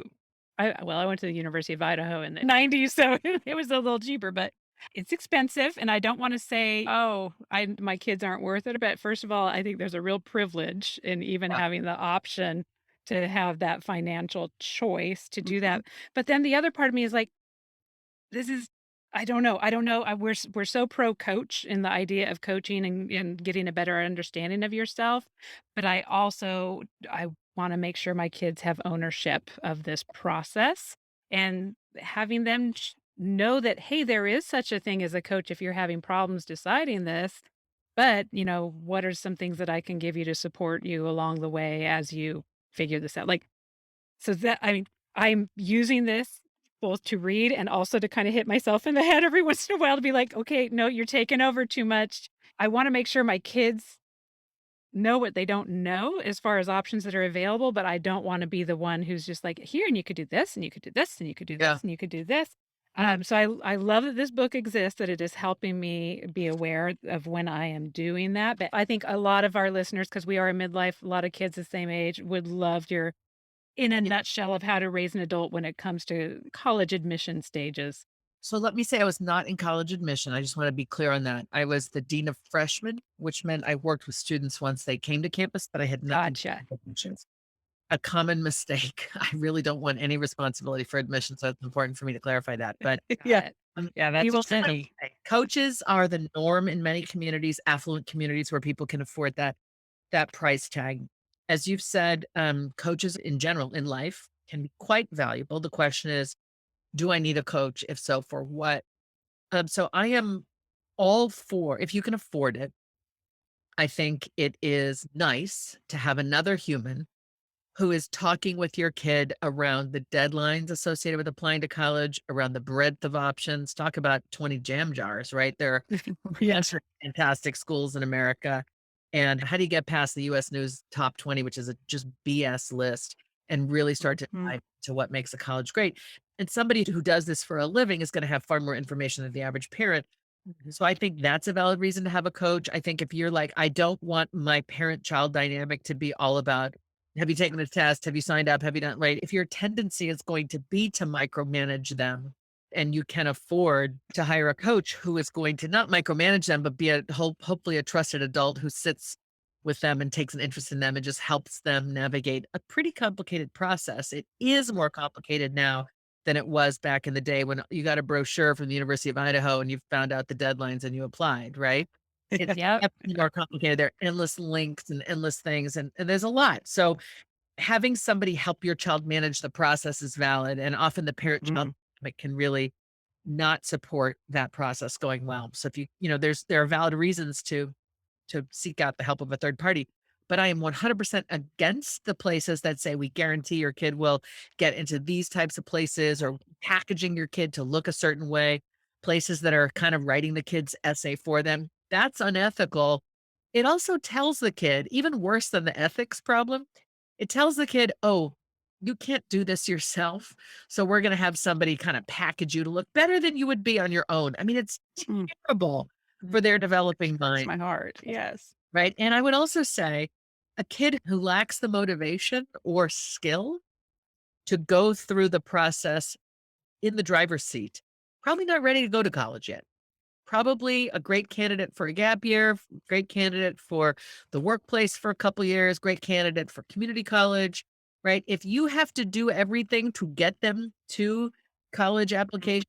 I went to the University of Idaho in the '90s, so it was a little cheaper, but it's expensive, and I don't wanna say, "Oh, I my kids aren't worth it," but first of all, I think there's a real privilege in even Yeah. having the option to have that financial choice to do Mhm. that, but then the other part of me is like, this is I don't know, we're so pro coach in the idea of coaching and getting a better understanding of yourself, but I wanna make sure my kids have ownership of this process and having them know that, "Hey, there is such a thing as a coach if you're having problems deciding this, but, what are some things that I can give you to support you along the way as you figure this out?" Like, so that I mean, I'm using this both to read and also to kinda hit myself in the head every once in a while to be like, "Okay, no, you're taking over too much." I wanna make sure my kids know what they don't know as far as options that are available, but I don't wanna be the one who's just like, "Here, and you could do this, and you could do this, and you could do Yeah. this, and you could do this." So I love that this book exists, that it is helping me be aware of when I am doing that, but I think a lot of our listeners, because we are in midlife, a lot of kids the same age, would love your in a Yeah. nutshell of how to raise an adult when it comes to college admission stages. So let me say I was not in college admission. I just want to be clear on that. I was the dean of freshmen, which meant I worked with students once they came to campus, but I had nothing to do Gotcha. with admissions. A common mistake. I really don't want any responsibility for admissions, so it's important for me to clarify that. But Got Yeah. it. Yeah, We that's will tricky. see. coaches are the norm in many communities, affluent communities where people can afford that price tag. As you've said, coaches in general in life can be quite valuable. The question is, do I need a coach? If so, for what? So I am all for if you can afford it. I think it is nice to have another human who is talking with your kid around the deadlines associated with applying to college, around the breadth of options. Talk about 20 jam jars, right? There are Yes. fantastic schools in America. And how do you get past the US News top 20, which is a just BS list? and really start to Mhm. dive into what makes a college great. And somebody who does this for a living is going to have far more information than the average parent. So I think that's a valid reason to have a coach. I think if you're like, I don't want my parent child dynamic to be all about, have you taken the test? Have you signed up? Have you done right? If your tendency is going to be to micromanage them and you can afford to hire a coach who is going to not micromanage them, but be hopefully a trusted adult who sits with them and takes an interest in them and just helps them navigate a pretty complicated process. It is more complicated now than it was back in the day when you got a brochure from the University of Idaho and you found out the deadlines and you applied, right? It's Yep. definitely more complicated. There are endless links and endless things, and there's a lot. So having somebody help your child manage the process is valid. And often the parent child Mhm. dynamic can really not support that process going well. So if there are valid reasons to seek out the help of a third party. But I am 100% against the places that say we guarantee your kid will get into these types of places or packaging your kid to look a certain way, places that are kind of writing the kid's essay for them. That's unethical. It also tells the kid, even worse than the ethics problem, it tells the kid, oh, you can't do this yourself. So we're going to have somebody kind of package you to look better than you would be on your own. I mean, it's Mm. terrible for their developing Hurts mind. my heart. Yes. Right, and I would also say a kid who lacks the motivation or skill to go through the process in the driver's seat, probably not ready to go to college yet. Probably a great candidate for a gap year, great candidate for the workplace for a couple years, great candidate for community college, right? If you have to do everything to get them to college application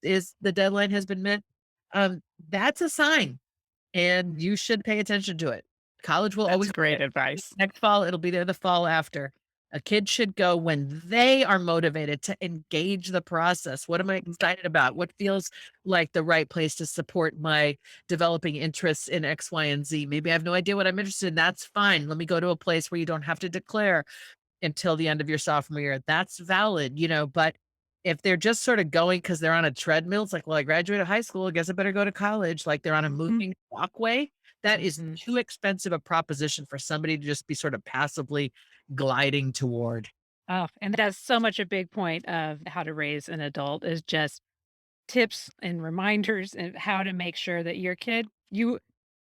is the deadline has been met, that's a sign and you should pay attention to it. College will That's always be great there. advice. Next fall, it'll be there the fall after. A kid should go when they are motivated to engage the process. What am I excited about? What feels like the right place to support my developing interests in X, Y, and Z? Maybe I have no idea what I'm interested in. That's fine. Let me go to a place where you don't have to declare until the end of your sophomore year. That's valid, but if they're just sort of going because they're on a treadmill, it's like, well, I graduated high school, I guess I better go to college. Like they're on a Mhm. moving walkway. That is Mhm. too expensive a proposition for somebody to just be sort of passively gliding toward. Oh, and that's so much a big point of how to raise an adult is just tips and reminders and how to make sure that your kid you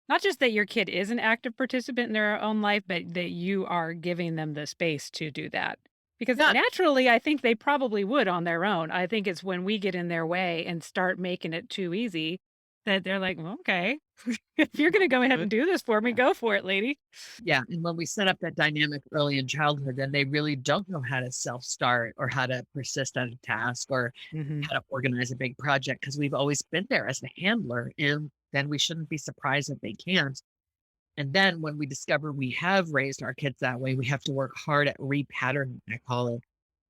not just that your kid is an active participant in their own life, but that you are giving them the space to do that. Because Yeah, naturally, I think they probably would on their own. I think it's when we get in their way and start making it too easy that they're like, well, okay, if you're going to go ahead Good. and do this for me, Yeah. go for it, lady. yeah. And when we set up that dynamic early in childhood, then they really don't know how to self-start or how to persist at a task or Hmm. how to organize a big project because we've always been there as the handler. And then we shouldn't be surprised if they can't. And then when we discover we have raised our kids that way, we have to work hard at repatterning, I call it,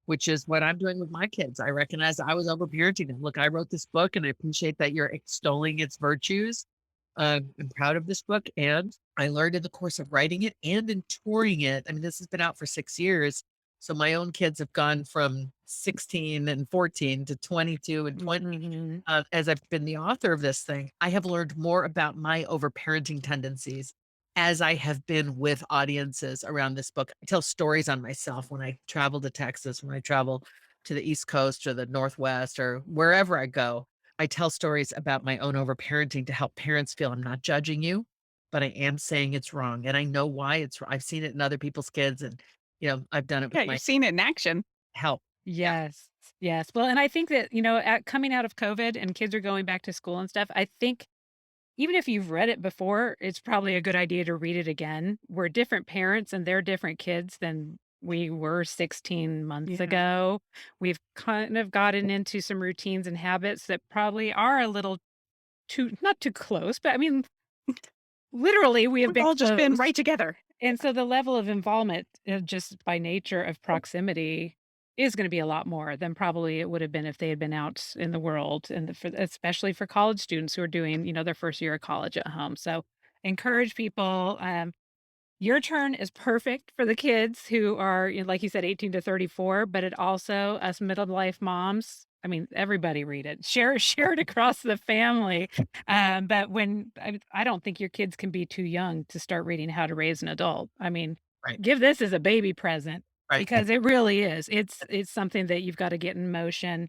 which is what I'm doing with my kids. I recognize I was over parenting them. Look, I wrote this book and I appreciate that you're extolling its virtues. I'm proud of this book. And I learned in the course of writing it and in touring it. I mean, this has been out for 6 years. So my own kids have gone from 16 and 14 to 22 and 20 Hmm. as I've been the author of this thing, I have learned more about my overparenting tendencies as I have been with audiences around this book. I tell stories on myself when I travel to Texas, when I travel to the East Coast or the Northwest or wherever I go. I tell stories about my own overparenting to help parents feel I'm not judging you, but I am saying it's wrong. And I know why I've seen it in other people's kids and, I've done it with Yeah, my you've seen it in action. help. Yeah. Yes. Yes. Well, and I think that, at coming out of COVID and kids are going back to school and stuff, I think even if you've read it before, it's probably a good idea to read it again. We're different parents and they're different kids than we were 16 months Yeah. ago. We've kind of gotten into some routines and habits that probably are a little too, not too close, but I mean, literally, we have We've been all just been close. right together. And so the level of involvement, just by nature of proximity is gonna be a lot more than probably it would have been if they had been out in the world and especially for college students who are doing, their first year of college at home. So encourage people, your turn is perfect for the kids who are, like you said, 18 to 34, but it also us middle life moms. I mean, everybody read it. Share it across the family. But I don't think your kids can be too young to start reading How to Raise an Adult. I mean, Right. give this as a baby present. Right. because it really is. It's something that you've gotta get in motion when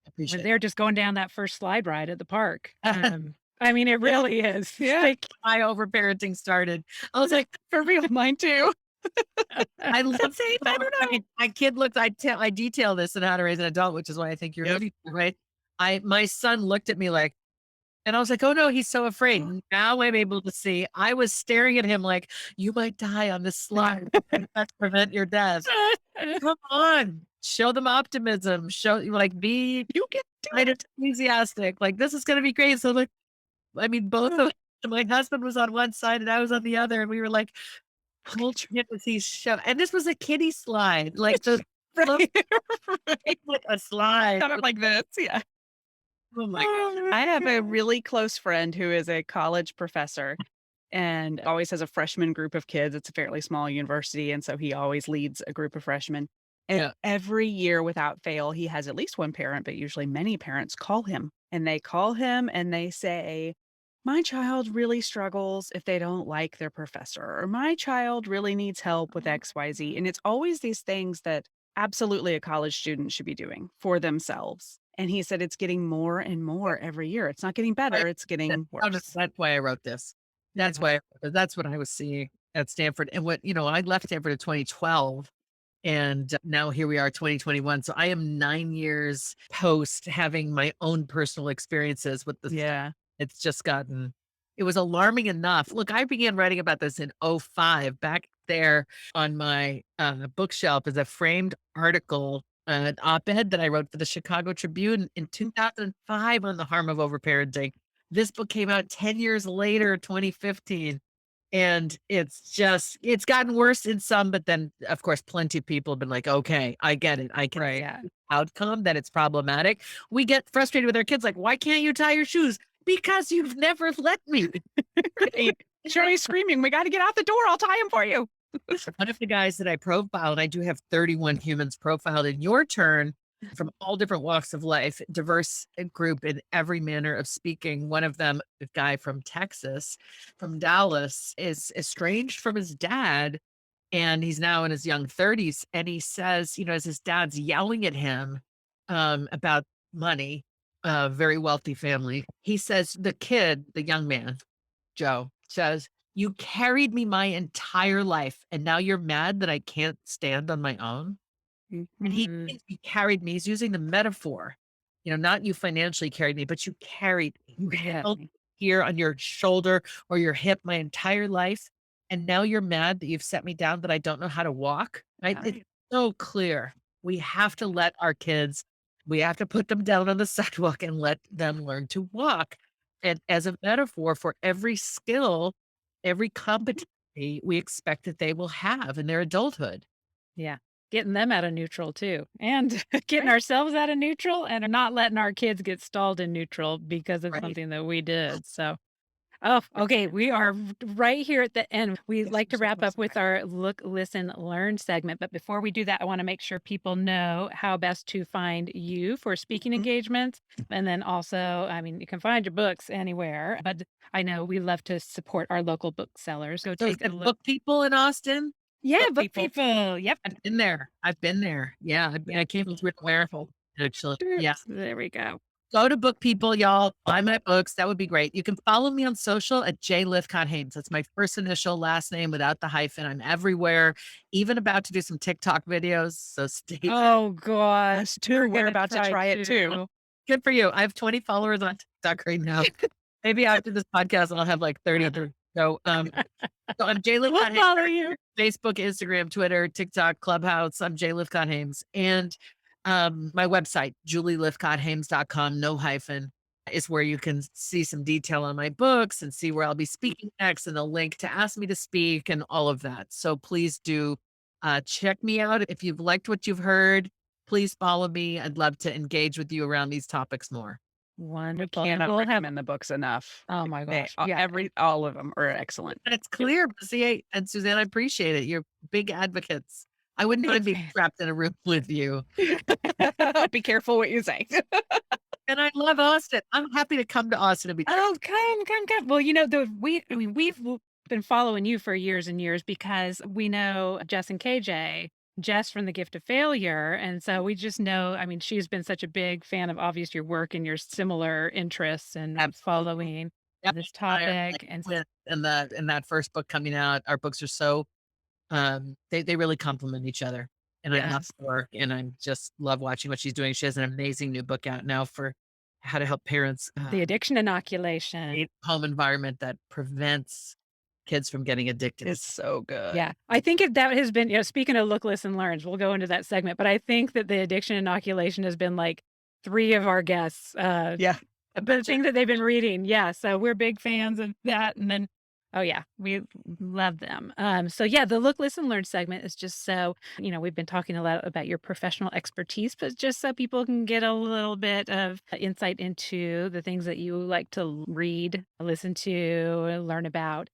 Appreciate they're just going down that first slide ride at the park. that. I mean, it Yeah. really is. Yeah. Like, my overparenting started. I was like, For real, mine too. I love Same, I I don't know. mean, my kid looked I detail this in How to Raise an Adult, which is why I think you're Yep. looking for, right? My son looked at me like, and I was like, "Oh, no, he's so afraid." Now I'm able to see, I was staring at him like, "You might die on this slide. Let's prevent your death." Come on, show them optimism, show like, be You can do kind of it. enthusiastic, like, "This is gonna be great." So, like, I mean, both of my husband was on one side and I was on the other, and we were like, culture as he's show and this was a kiddie slide, like the look Right. Right. like a slide. Done it like this, yeah. Oh my I have a really close friend who is a college professor and always has a freshman group of kids. It's a fairly small university, and so he always leads a group of freshmen. And yeah. every year without fail, he has at least one parent, but usually many parents call him. And they call him and they say, "My child really struggles if they don't like their professor," or "My child really needs help with XYZ." And it's always these things that absolutely a college student should be doing for themselves. And he said it's getting more and more every year. It's not getting better, it's getting worse. That's why I wrote this. That's Yeah. why that's what I was seeing at Stanford, and what I left Stanford in 2012, and now here we are 2021, so I am 9 years post having my own personal experiences with the stuff. Yeah. It's just gotten it was alarming enough. Look, I began writing about this in '05. Back there on my, bookshelf is a framed article, an op-ed that I wrote for the Chicago Tribune in 2005 on the harm of overparenting. This book came out 10 years later, 2015, and it's gotten worse in some, but then, of course, plenty of people have been like, "Okay, I get it. I can see Right. Yeah. the outcome, that it's problematic." We get frustrated with our kids, like, "Why can't you tie your shoes?" "Because you've never let me." Right. Shirley's screaming, "We gotta get out the door, I'll tie him for you." One of the guys that I profiled, I do have 31 humans profiled in your turn from all different walks of life, diverse group in every manner of speaking. One of them, a guy from Texas, from Dallas, is estranged from his dad, and he's now in his young 30s. And he says, as his dad's yelling at him about money, very wealthy family, he says, the kid, the young man, Joe, says, "You carried me my entire life, and now you're mad that I can't stand on my own?" And he Mhm. thinks he carried me. He's using the metaphor, not you financially carried me, but you carried me. You Yeah. held me here on your shoulder or your hip my entire life. And now you're mad that you've set me down, that I don't know how to walk. Right? Yeah. It's so clear. We have to let our kids, we have to put them down on the sidewalk and let them learn to walk. And as a metaphor for every skill, every competency we expect that they will have in their adulthood. Yeah. Getting them out of neutral too, and getting Right. ourselves out of neutral and not letting our kids get stalled in neutral because of Right. something that we did. So, oh, okay, we are right here at the end. We Yes, like we're to so wrap close up to the with our look, listen, learn segment. But before we do that, I want to make sure people know how best to find you for speaking Mhm. engagements. And then also, I mean, you can find your books anywhere, but I know we love to support our local booksellers. Go So take a and look. book people in Austin, Yeah, book book people. people. Yep. I've been there. I've been there. Yeah, I came through where actually. Yeah. There we go. Go to book people, y'all. Buy my books. That would be great. You can follow me on social at J Lythcott-Haims. That's my first initial last name without the hyphen. I'm everywhere, even about to do some TikTok videos. So stay Oh gosh, Us too, we're we're gonna about to try try it too. to. good for you. I have 20 followers on TikTok right now. Maybe after this podcast, I'll have like 30. So I'm J We'll Lythcott-Haims. follow you. Facebook, Instagram, Twitter, TikTok, Clubhouse. I'm Jay Lythcott-Haims. And my website, julielythcotthaims.com, no hyphen, is where you can see some detail on my books and see where I'll be speaking next and a link to ask me to speak and all of that. So please do check me out. If you've liked what you've heard, please follow me. I'd love to engage with you around these topics more. We Wonderful, and cannot we'll have recommend the books enough. oh my They gosh, yeah. all of them are excellent. And it's clear, see, and Suzanne, I appreciate it. You're big advocates. I wouldn't want to be trapped in a room with you. Be careful what you say. And I love Austin. I'm happy to come to Austin and be Oh, come. Well, I mean, we've been following you for years and years because we know Jess and KJ Jess from The Gift of Failure, and so we just know, I mean, she's been such a big fan of obviously your work and your similar interests and Absolutely. following Yep. this I like topic, and with in that first book coming out, our books are so they really complement each other. And I love yes, her work and I just love watching what she's doing. She has an amazing new book out now for how to help parents the addiction inoculation. create a home environment that prevents kids from getting addicted. It's so good. Yeah, I think that has been, speaking of Look, Listen, Learns, we'll go into that segment, but I think that the addiction inoculation has been, like, 3 of our guests, Yeah. the thing that they've been reading, yeah, so we're big fans of that, and then oh, yeah, we love them. So yeah, the Look, Listen, Learn segment is just so we've been talking a lot about your professional expertise, but just so people can get a little bit of insight into the things that you like to read, listen to, learn about.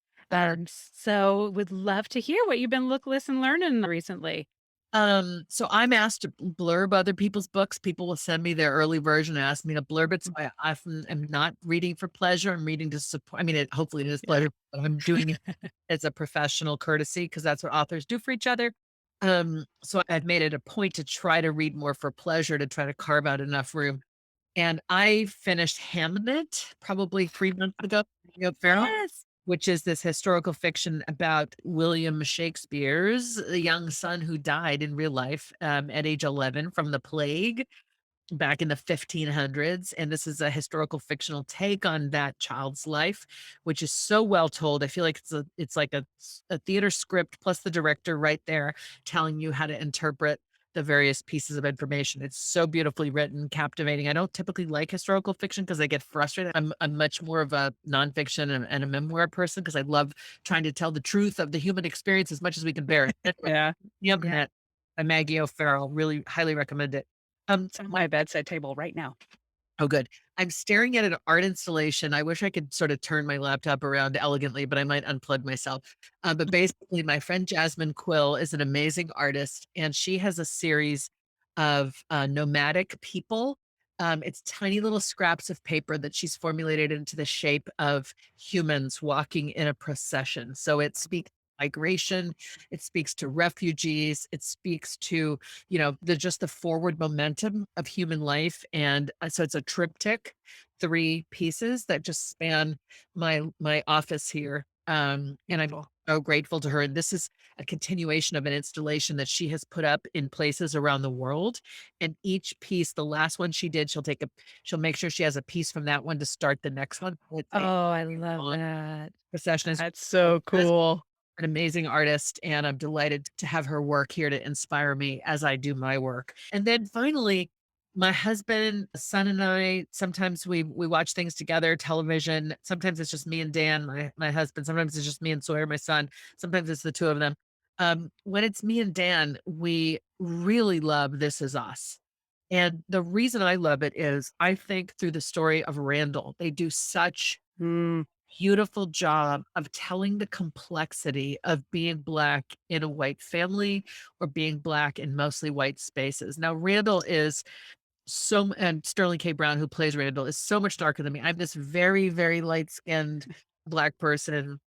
So would love to hear what you've been Look, Listen, Learning recently. So I'm asked to blurb other people's books. People will send me their early version and ask me to blurb it. So I often am not reading for pleasure. I'm reading to support. I mean, hopefully it is Yeah. pleasure, but I'm doing it as a professional courtesy because that's what authors do for each other. So I've made it a point to try to read more for pleasure to try to carve out enough room. And I finished Hamnet probably 3 months ago. Yes. Which is this historical fiction about William Shakespeare's young son who died in real life, at age 11 from the plague back in the 1500s. And this is a historical fictional take on that child's life, which is so well told. I feel like it's like a theater script plus the director right there telling you how to interpret the various pieces of information. It's so beautifully written, captivating. I don't typically like historical fiction because I get frustrated. I'm much more of a nonfiction and a memoir person because I love trying to tell the truth of the human experience as much as we can bear it. Anyway, Yeah. Yep, Yeah. by Maggie O'Farrell. Really highly recommend it. It's on my bedside table right now. Oh, good. I'm staring at an art installation. I wish I could sort of turn my laptop around elegantly, but I might unplug myself. But basically, my friend Jasmine Quill is an amazing artist, and she has a series of nomadic people. It's tiny little scraps of paper that she's formulated into the shape of humans walking in a procession. So it speaks migration, it speaks to refugees, it speaks to the just the forward momentum of human life. And so it's a triptych, 3 pieces that just span my office here. And I'm Beautiful. so grateful to her. And this is a continuation of an installation that she has put up in places around the world. And each piece, the last one she did, she'll make sure she has a piece from that one to start the next one. It's a Oh, I love long that. procession is That's so cool. an amazing artist, and I'm delighted to have her work here to inspire me as I do my work. And then finally, my husband, son, and I sometimes we watch things together, television. Sometimes it's just me and Dan, my husband. Sometimes it's just me and Sawyer, my son. Sometimes it's the two of them. When it's me and Dan, we really love This Is Us. And the reason I love it is I think through the story of Randall, they do such Mm, beautiful job of telling the complexity of being Black in a white family or being Black in mostly white spaces. Now, Randall is and Sterling K. Brown, who plays Randall, is so much darker than me. I'm this very, very light skinned Black person.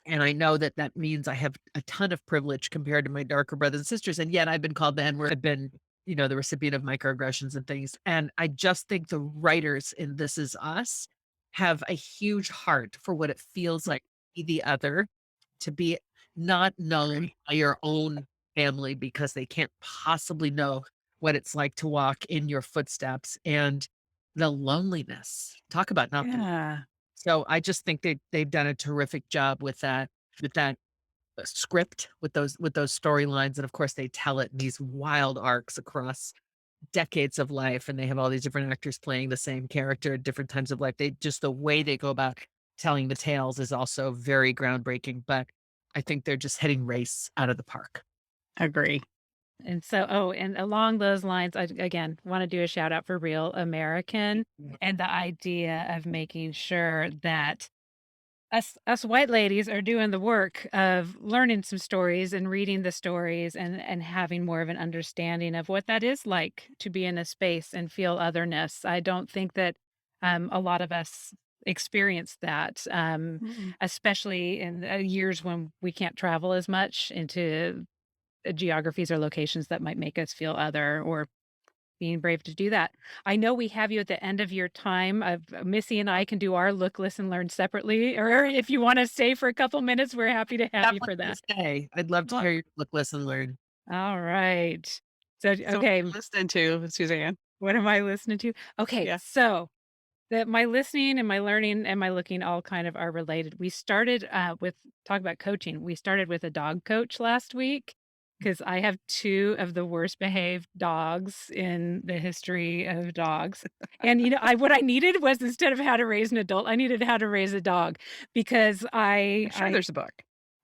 And I know that that means I have a ton of privilege compared to my darker brothers and sisters. And yet I've been called the N word. I've been, the recipient of microaggressions and things. And I just think the writers in This Is Us have a huge heart for what it feels like to be the other, to be not known by your own family because they can't possibly know what it's like to walk in your footsteps and the loneliness. Talk about not being yeah. so I just think they've done a terrific job with that script, with those storylines, and of course they tell it in these wild arcs across decades of life, and they have all these different actors playing the same character at different times of life. They just the way they go about telling the tales is also very groundbreaking, but I think they're just hitting race out of the park. Agree. And so and along those lines, I again want to do a shout out for Real American and the idea of making sure that us white ladies are doing the work of learning some stories and reading the stories and having more of an understanding of what that is like to be in a space and feel otherness. I don't think that a lot of us experience that, Mm-mm. especially in years when we can't travel as much into geographies or locations that might make us feel other or being brave to do that. I know we have you at the end of your time. Missy and I can do our look, listen, learn separately, or if you want to stay for a couple minutes, we're happy to have you Definitely for gonna that. stay. I'd love to Well, hear your look, listen, learn. all right. So, So what okay, are you listening to, Suzanne? what am I listening to? Okay, Yeah. so that my listening and my learning and my looking all kind of are related. We started with talk about coaching. We started with a dog coach last week because I have two of the worst behaved dogs in the history of dogs. And I what I needed was instead of how to raise an adult, I needed how to raise a dog because I'm sure there's a book.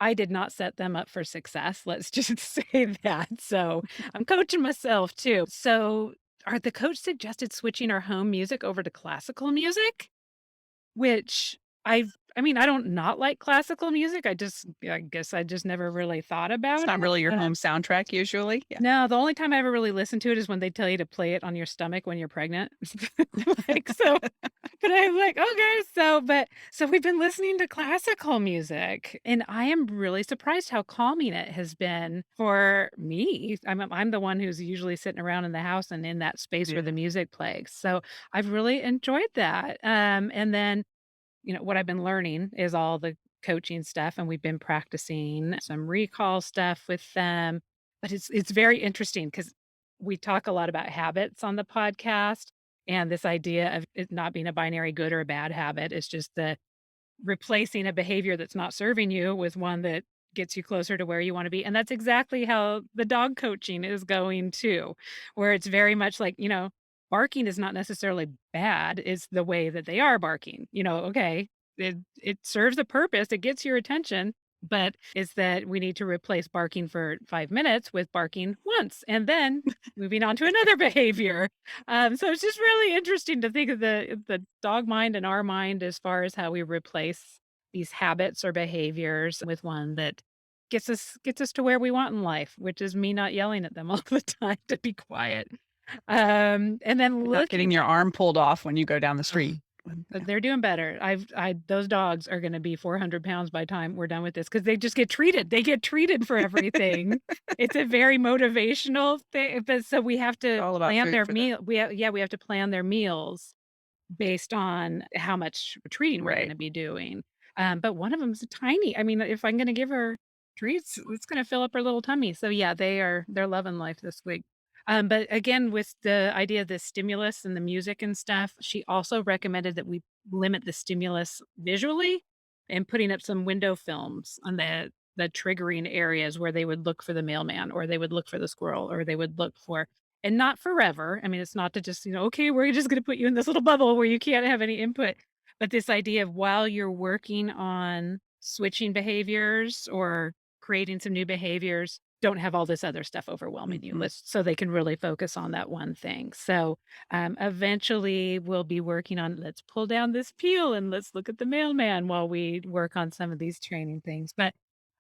I did not set them up for success. Let's just say that. So I'm coaching myself too. So the coach suggested switching our home music over to classical music, which I mean, I don't not like classical music. I guess I just never really thought It's about not it. really your home soundtrack usually. Yeah. No, the only time I ever really listen to it is when they tell you to play it on your stomach when you're pregnant. Like, so but I'm like, "Okay." So we've been listening to classical music, and I am really surprised how calming it has been for me. I'm the one who's usually sitting around in the house and in that space where the Yeah. music plays. So I've really enjoyed that. And then what I've been learning is all the coaching stuff, and we've been practicing some recall stuff with them. But it's very interesting because we talk a lot about habits on the podcast, and this idea of it not being a binary good or a bad habit is just the replacing a behavior that's not serving you with one that gets you closer to where you want to be. And that's exactly how the dog coaching is going too, where it's very much like, barking is not necessarily bad, it's the way that they are barking. Okay, it serves a purpose, it gets your attention, but it's that we need to replace barking for 5 minutes with barking once and then moving on to another behavior. So it's just really interesting to think of the dog mind and our mind as far as how we replace these habits or behaviors with one that gets us to where we want in life, which is me not yelling at them all the time to be quiet. And then Not looking getting your arm pulled off when you go down the Ugh, street. but they're doing better. I those dogs are gonna be 400 pounds by the time we're done with this because they just get treated. They get treated for everything. It's a very motivational thing, but so we have It's to all about plan food their for them. meal. We have to plan their meals based on how much treating we're Right. gonna be doing. But one of them's tiny. I mean, if I'm gonna give her treats, it's gonna fill up her little tummy. So yeah, they're loving life this week. But again, with the idea of the stimulus and the music and stuff, she also recommended that we limit the stimulus visually and putting up some window films on the triggering areas where they would look for the mailman or they would look for the squirrel or they would look for and not forever. I mean, it's not to just, okay, we're just going to put you in this little bubble where you can't have any input. But this idea of while you're working on switching behaviors or creating some new behaviors, don't have all this other stuff overwhelming you. Mhm. So they can really focus on that one thing. So eventually we'll be working on let's pull down this peel and let's look at the mailman while we work on some of these training things. But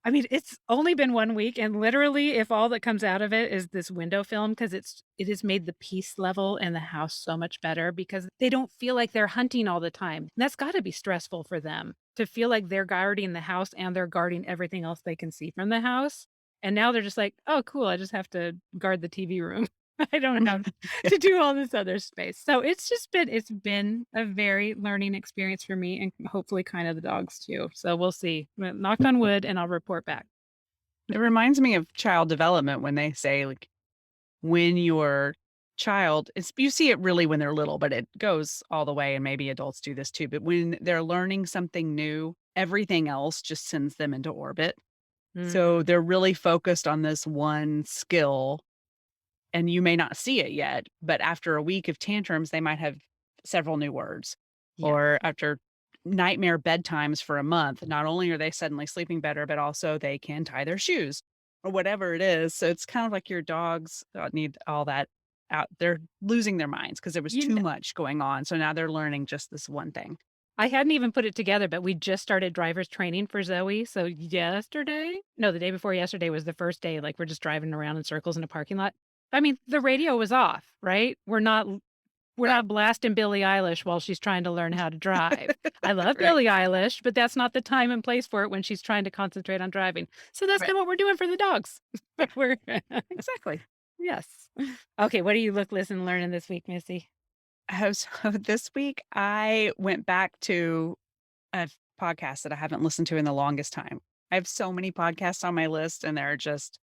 I mean, it's only been 1 week, and literally, if all that comes out of it is this window film, because it has made the peace level in the house so much better because they don't feel like they're hunting all the time. And that's gotta be stressful for them to feel like they're guarding the house and they're guarding everything else they can see from the house. And now they're just like, "Oh, cool, I just have to guard the TV room. I don't have to do all this other space." So it's been a very learning experience for me and hopefully kind of the dogs too. So we'll see. Knock on wood and I'll report back. It reminds me of child development when they say, like, when your child it's you see it really when they're little, but it goes all the way, and maybe adults do this too, but when they're learning something new, everything else just sends them into orbit. So Mhm. they're really focused on this one skill, and you may not see it yet, but after a week of tantrums, they might have several new words. Yeah. Or after nightmare bedtimes for a month, not only are they suddenly sleeping better, but also they can tie their shoes or whatever it is. So it's kind of like your dogs need all that out. They're losing their minds because there was You too kn much going on. So now they're learning just this one thing. I hadn't even put it together, but we just started driver's training for Zoe. So yesterday? No, the day before yesterday was the first day, like, we're just driving around in circles in a parking lot. I mean, the radio was off, right? We're not We're not blasting Billie Eilish while she's trying to learn how to drive. I love Right. Billie Eilish, but that's not the time and place for it when she's trying to concentrate on driving. So that's Right. not what we're doing for the dogs. But we're Exactly. yes. Okay, what do you look, listen, learning this week, Missy? So this week I went back to a podcast that I haven't listened to in the longest time. I have so many podcasts on my list and they're just,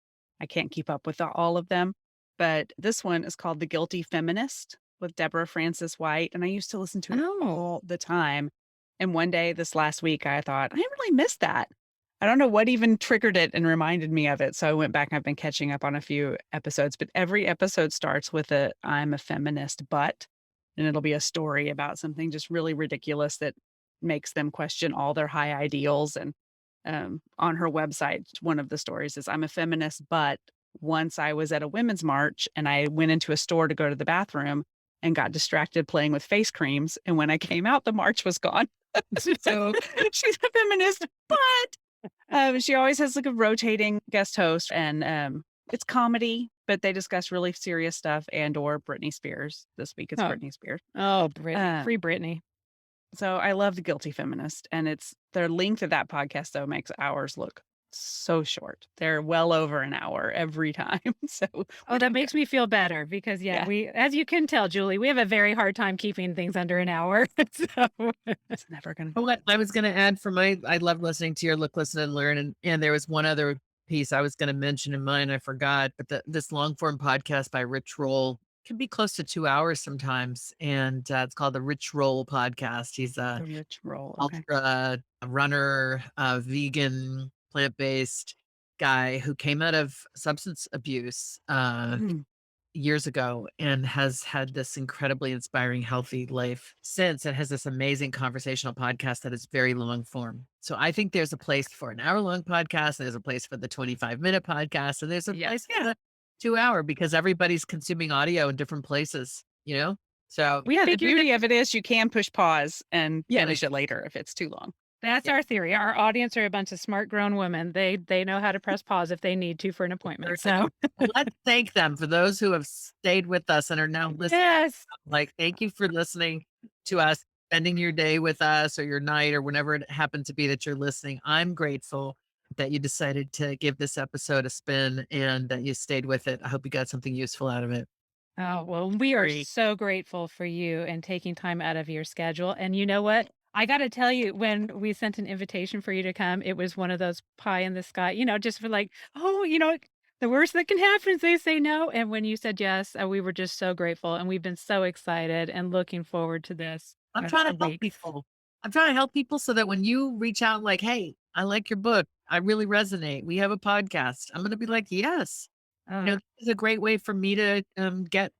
I can't keep up with all of them. But this one is called The Guilty Feminist with Deborah Francis White. And I used to listen to it Oh. all the time. And one day this last week, I thought, I really missed that. I don't know what even triggered it and reminded me of it. So I went back and I've been catching up on a few episodes, but every episode starts with a I'm a feminist, but, and it'll be a story about something just really ridiculous that makes them question all their high ideals. And on her website, one of the stories is I'm a feminist, but once I was at a women's march and I went into a store to go to the bathroom and got distracted playing with face creams. And when I came out, the march was gone. So she's a feminist, but she always has like a rotating guest host and it's comedy, but they discuss really serious stuff and or Britney Spears. This week it's Oh. Britney Spears. Oh, Britney. Uh, Free Britney. So I love The Guilty Feminist, and it's their length of that podcast though makes ours look so short. They're well over an hour every time. So Oh, we're that doing makes good. me feel better because Yeah. we, as you can tell, Julie, we have a very hard time keeping things under an hour. So It's never gonna Oh, what I was going to add for I love listening to your Look, Listen, and Learn. And there was one other piece I was going to mention in mine. I forgot, but this long form podcast by Rich Roll can be close to 2 hours sometimes. And it's called the Rich Roll podcast. He's a the rich roll. Okay. ultra runner, vegan, plant-based guy who came out of substance abuse Mm. years ago and has had this incredibly inspiring, healthy life since, and has this amazing conversational podcast that is very long form. So I think there's a place for an hour-long podcast, and there's a place for the 25-minute podcast, and there's a Yes. place for the 2 hour because everybody's consuming audio in different places, you know? So we Yeah, the figured beauty of it is you can push pause and Yeah, finish it later if it's too long. that's our theory. Our audience are a bunch of smart grown women. They know how to press pause if they need to for an appointment. So well, let's thank them for those who have stayed with us and are now listening. yes. Like, thank you for listening to us, spending your day with us or your night or whenever it happened to be that you're listening. I'm grateful that you decided to give this episode a spin and that you stayed with it. I hope you got something useful out of it. Oh, well, we are Great. so grateful for you and taking time out of your schedule. And you know what? I got to tell you, when we sent an invitation for you to come, it was one of those pie in the sky, just for like, oh, the worst that can happen is they say no. And when you said yes, we were just so grateful. And we've been so excited and looking forward to this. I'm for trying to help weeks. people. I'm trying to help people so that when you reach out like, hey, I like your book. I really resonate. We have a podcast. I'm going to be like, yes. Oh, This is a great way for me to get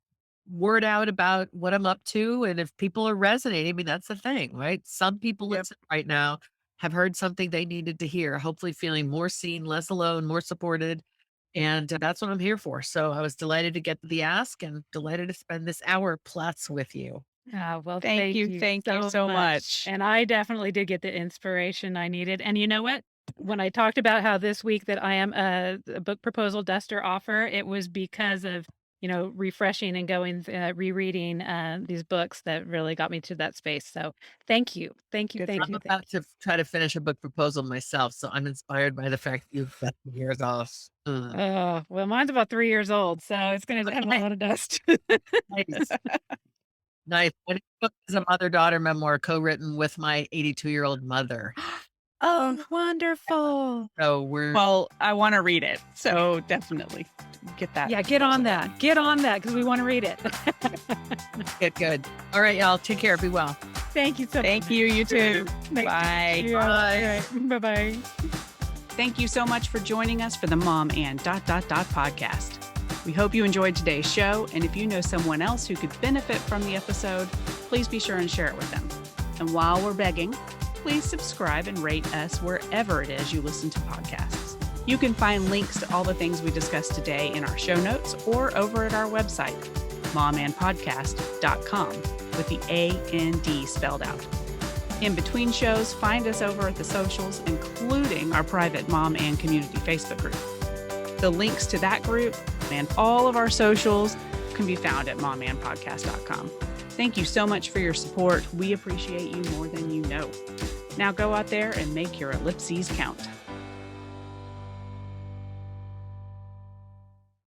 word out about what I'm up to. And if people are resonating, I mean, that's the thing, right? Some people Yep. listen right now have heard something they needed to hear, hopefully feeling more seen, less alone, more supported. And that's what I'm here for. So I was delighted to get the ask and delighted to spend this hour plus with you. well, Thank you. Thank you so much. And I definitely did get the inspiration I needed. And you know what? When I talked about how this week that I am a book proposal duster offer, it was because of, refreshing and going, rereading these books that really got me to that space. So thank you. Thank you. Good Thank I'm you. about to try to finish a book proposal myself. So I'm inspired by the fact that you've got the years off. Oh, well, mine's about 3 years old, so it's going to have a lot of dust. Nice. Nice. My next book is a mother-daughter memoir co-written with my 82-year-old mother. Oh, wonderful. So we're Well, I want to read it. So definitely get that. Yeah, get on that. Get on that because we want to read it. good. All right, y'all. Take care. Be well. Thank you so much. Thank you. You too. Thank Bye. you. Bye. Bye-bye. Thank you so much for joining us for the Mom and podcast. We hope you enjoyed today's show. And if you know someone else who could benefit from the episode, please be sure and share it with them. And while we're begging, please subscribe and rate us wherever it is you listen to podcasts. You can find links to all the things we discussed today in our show notes or over at our website, momandpodcast.com, with the A-N-D spelled out. In between shows, find us over at the socials, including our private Mom and Community Facebook group. The links to that group and all of our socials can be found at momandpodcast.com. Thank you so much for your support. We appreciate you more than you know. Now go out there and make your ellipses count.